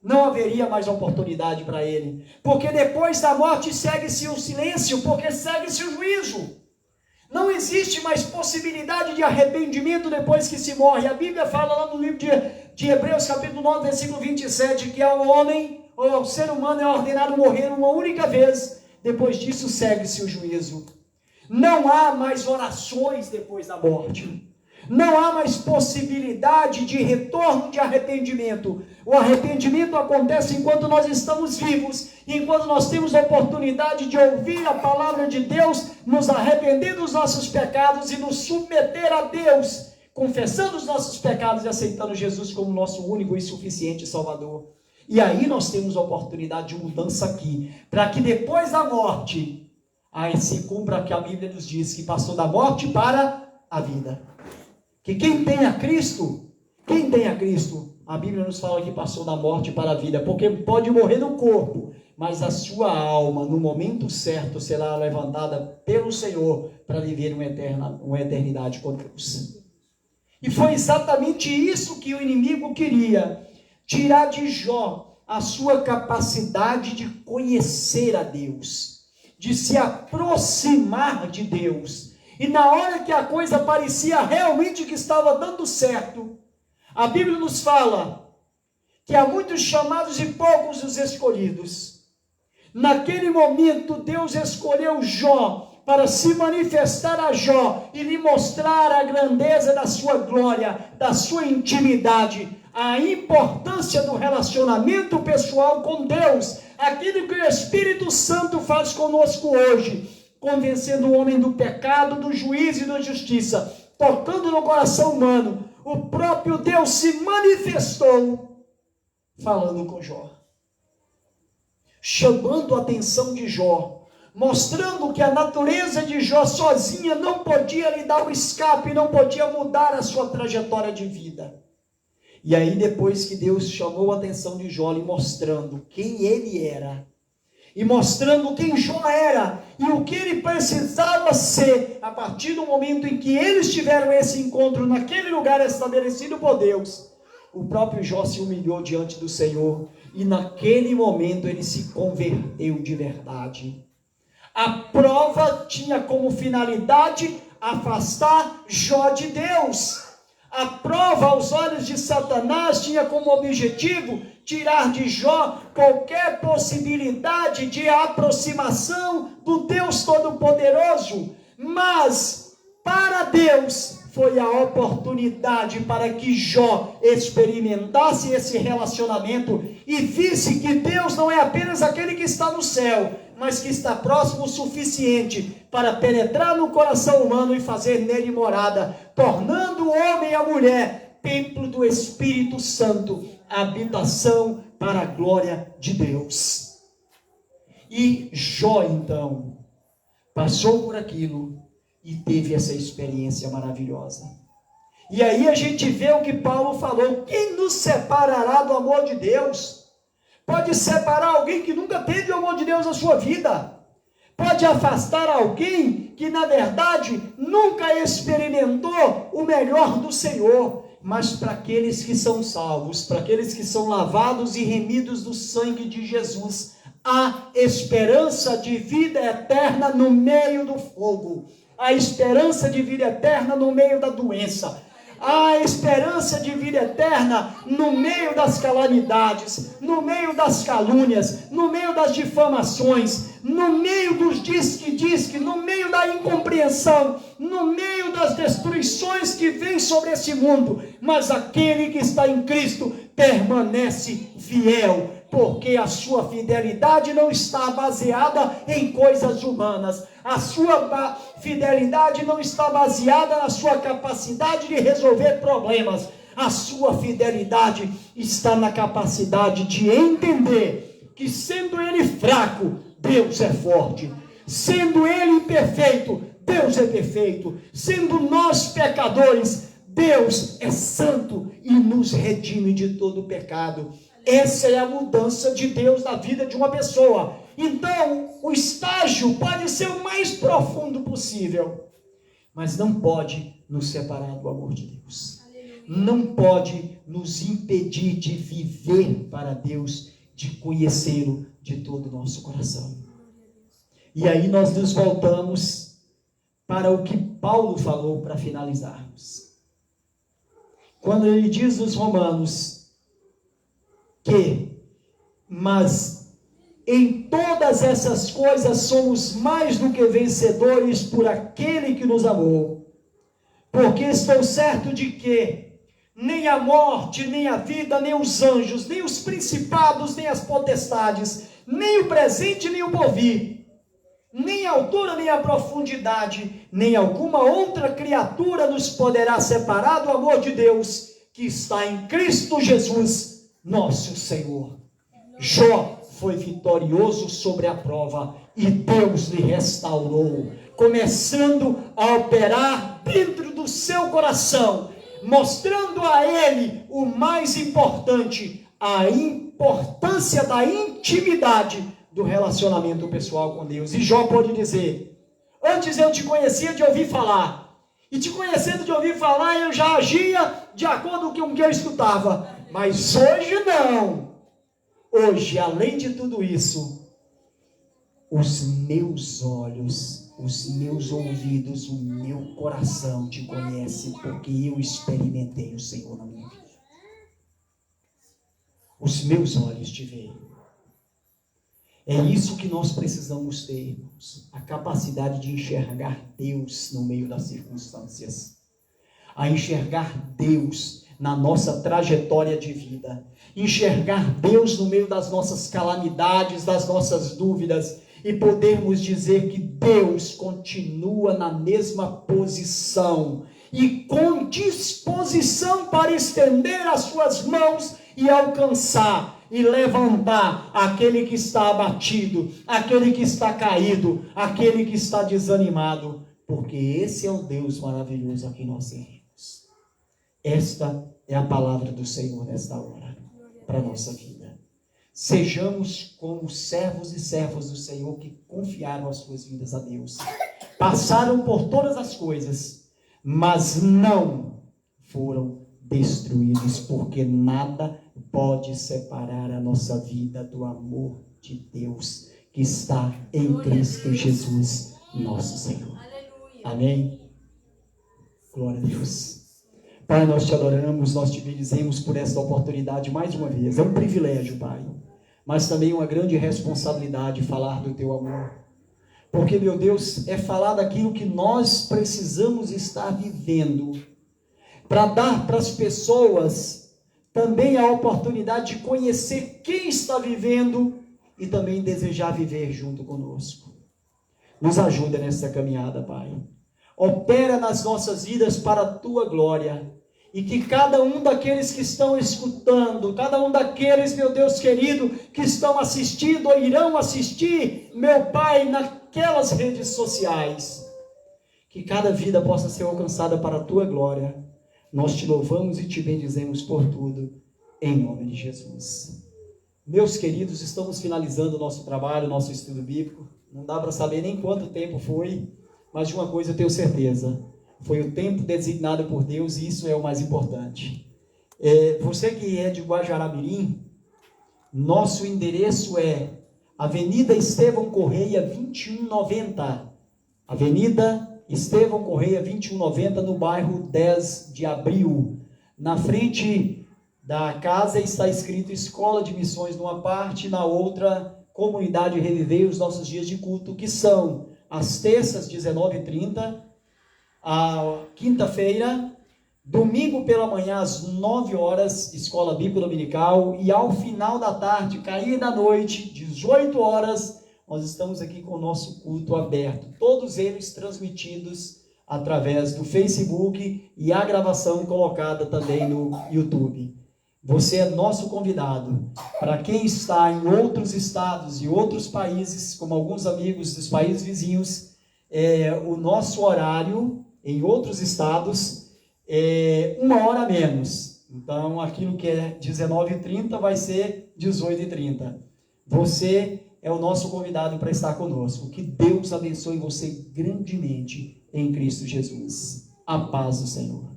não haveria mais oportunidade para ele. Porque depois da morte segue-se o silêncio, porque segue-se o juízo. Não existe mais possibilidade de arrependimento depois que se morre. A Bíblia fala lá no livro de Hebreus, capítulo 9, versículo 27, que ao homem, ou ao ser humano, é ordenado morrer uma única vez. Depois disso segue-se o juízo. Não há mais orações depois da morte. Não há mais possibilidade de retorno de arrependimento. O arrependimento acontece enquanto nós estamos vivos, enquanto nós temos a oportunidade de ouvir a palavra de Deus, nos arrepender dos nossos pecados e nos submeter a Deus, confessando os nossos pecados e aceitando Jesus como nosso único e suficiente Salvador. E aí nós temos a oportunidade de mudança aqui, para que depois da morte, aí se cumpra o que a Bíblia nos diz, que passou da morte para a vida. Que quem tem a Cristo, a Bíblia nos fala que passou da morte para a vida, porque pode morrer no corpo, mas a sua alma, no momento certo, será levantada pelo Senhor para viver uma eternidade com Deus. E foi exatamente isso que o inimigo queria, tirar de Jó a sua capacidade de conhecer a Deus, de se aproximar de Deus. E na hora que a coisa parecia realmente que estava dando certo, a Bíblia nos fala que há muitos chamados e poucos os escolhidos. Naquele momento, Deus escolheu Jó para se manifestar a Jó e lhe mostrar a grandeza da sua glória, da sua intimidade, a importância do relacionamento pessoal com Deus, aquilo que o Espírito Santo faz conosco hoje, convencendo o homem do pecado, do juízo e da justiça, tocando no coração humano. O próprio Deus se manifestou falando com Jó, chamando a atenção de Jó, mostrando que a natureza de Jó sozinha não podia lhe dar o escape, não podia mudar a sua trajetória de vida. E aí, depois que Deus chamou a atenção de Jó, lhe mostrando quem ele era, e mostrando quem Jó era, e o que ele precisava ser, a partir do momento em que eles tiveram esse encontro, naquele lugar estabelecido por Deus, o próprio Jó se humilhou diante do Senhor, e naquele momento ele se converteu de verdade. A prova tinha como finalidade afastar Jó de Deus. A prova aos olhos de Satanás tinha como objetivo tirar de Jó qualquer possibilidade de aproximação do Deus Todo-Poderoso. Mas para Deus foi a oportunidade para que Jó experimentasse esse relacionamento e visse que Deus não é apenas aquele que está no céu, mas que está próximo o suficiente para penetrar no coração humano e fazer nele morada, tornando o homem e a mulher templo do Espírito Santo, habitação para a glória de Deus. E Jó, então, passou por aquilo e teve essa experiência maravilhosa. E aí a gente vê o que Paulo falou: quem nos separará do amor de Deus? Pode separar alguém que nunca teve o amor de Deus na sua vida. Pode afastar alguém que, na verdade, nunca experimentou o melhor do Senhor. Mas para aqueles que são salvos, para aqueles que são lavados e remidos do sangue de Jesus, há esperança de vida eterna no meio do fogo. Há esperança de vida eterna no meio da doença. Há esperança de vida eterna no meio das calamidades, no meio das calúnias, no meio das difamações, no meio dos diz-que, no meio da incompreensão, no meio das destruições que vêm sobre esse mundo. Mas aquele que está em Cristo permanece fiel, porque a sua fidelidade não está baseada em coisas humanas. A sua fidelidade não está baseada na sua capacidade de resolver problemas. A sua fidelidade está na capacidade de entender que, sendo ele fraco, Deus é forte. Sendo ele imperfeito, Deus é perfeito. Sendo nós pecadores, Deus é santo e nos redime de todo o pecado. Essa é a mudança de Deus na vida de uma pessoa. Então, o estágio pode ser o mais profundo possível, mas não pode nos separar do amor de Deus. Não pode nos impedir de viver para Deus, de conhecê-lo de todo o nosso coração. E aí nós nos voltamos para o que Paulo falou para finalizarmos. Quando ele diz nos Romanos que, mas em todas essas coisas somos mais do que vencedores por aquele que nos amou. Porque estou certo de que nem a morte, nem a vida, nem os anjos, nem os principados, nem as potestades, nem o presente, nem o porvir, nem a altura, nem a profundidade, nem alguma outra criatura nos poderá separar do amor de Deus, que está em Cristo Jesus, nosso Senhor. Jó foi vitorioso sobre a prova e Deus lhe restaurou, começando a operar dentro do seu coração, mostrando a ele o mais importante, a importância da intimidade do relacionamento pessoal com Deus. E Jó pode dizer: antes eu te conhecia de ouvir falar, e te conhecendo de ouvir falar, eu já agia de acordo com o que eu escutava, mas hoje não. Hoje, além de tudo isso, os meus olhos, os meus ouvidos, o meu coração te conhece, porque eu experimentei o Senhor na minha vida. Os meus olhos te veem. É isso que nós precisamos ter, irmãos. A capacidade de enxergar Deus no meio das circunstâncias. A enxergar Deus na nossa trajetória de vida. Enxergar Deus no meio das nossas calamidades, das nossas dúvidas. E podermos dizer que Deus continua na mesma posição. E com disposição para estender as suas mãos e alcançar e levantar aquele que está abatido, aquele que está caído, aquele que está desanimado, porque esse é o Deus maravilhoso a quem nós servimos. Esta é a palavra do Senhor nesta hora, para a nossa vida. Sejamos como servos e servas do Senhor que confiaram as suas vidas a Deus. Passaram por todas as coisas, mas não foram destruídos, porque nada pode separar a nossa vida do amor de Deus que está em Cristo Jesus, nosso Senhor. Amém? Glória a Deus. Pai, nós te adoramos, nós te bendizemos por esta oportunidade mais uma vez. É um privilégio, Pai, mas também uma grande responsabilidade falar do teu amor. Porque, meu Deus, é falar daquilo que nós precisamos estar vivendo, para dar para as pessoas também a oportunidade de conhecer quem está vivendo e também desejar viver junto conosco. Nos ajuda nessa caminhada, Pai. Opera nas nossas vidas para a tua glória. E que cada um daqueles que estão escutando, cada um daqueles, meu Deus querido, que estão assistindo ou irão assistir, meu Pai, naquelas redes sociais, que cada vida possa ser alcançada para a tua glória. Nós te louvamos e te bendizemos por tudo, em nome de Jesus. Meus queridos, estamos finalizando o nosso trabalho, nosso estudo bíblico. Não dá para saber nem quanto tempo foi, mas de uma coisa eu tenho certeza: foi o tempo designado por Deus, e isso é o mais importante. Você que é de Guajará-Mirim, nosso endereço é Avenida Estevão Correia 2190. Avenida Estevão Correia 2190, no bairro 10 de Abril. Na frente da casa está escrito Escola de Missões numa parte, na outra Comunidade Reviver os nossos dias de culto, que são às terças 19h30, a quinta-feira, domingo pela manhã às 9 horas, Escola Bíblica Dominical, e ao final da tarde, cair da noite, 18 horas, nós estamos aqui com o nosso culto aberto, todos eles transmitidos através do Facebook e a gravação colocada também no YouTube. Você é nosso convidado. Para quem está em outros estados e outros países, como alguns amigos dos países vizinhos, o nosso horário em outros estados é 1 hora a menos. Então, aquilo que é 19h30 vai ser 18h30. Você é o nosso convidado para estar conosco. Que Deus abençoe você grandemente em Cristo Jesus. A paz do Senhor.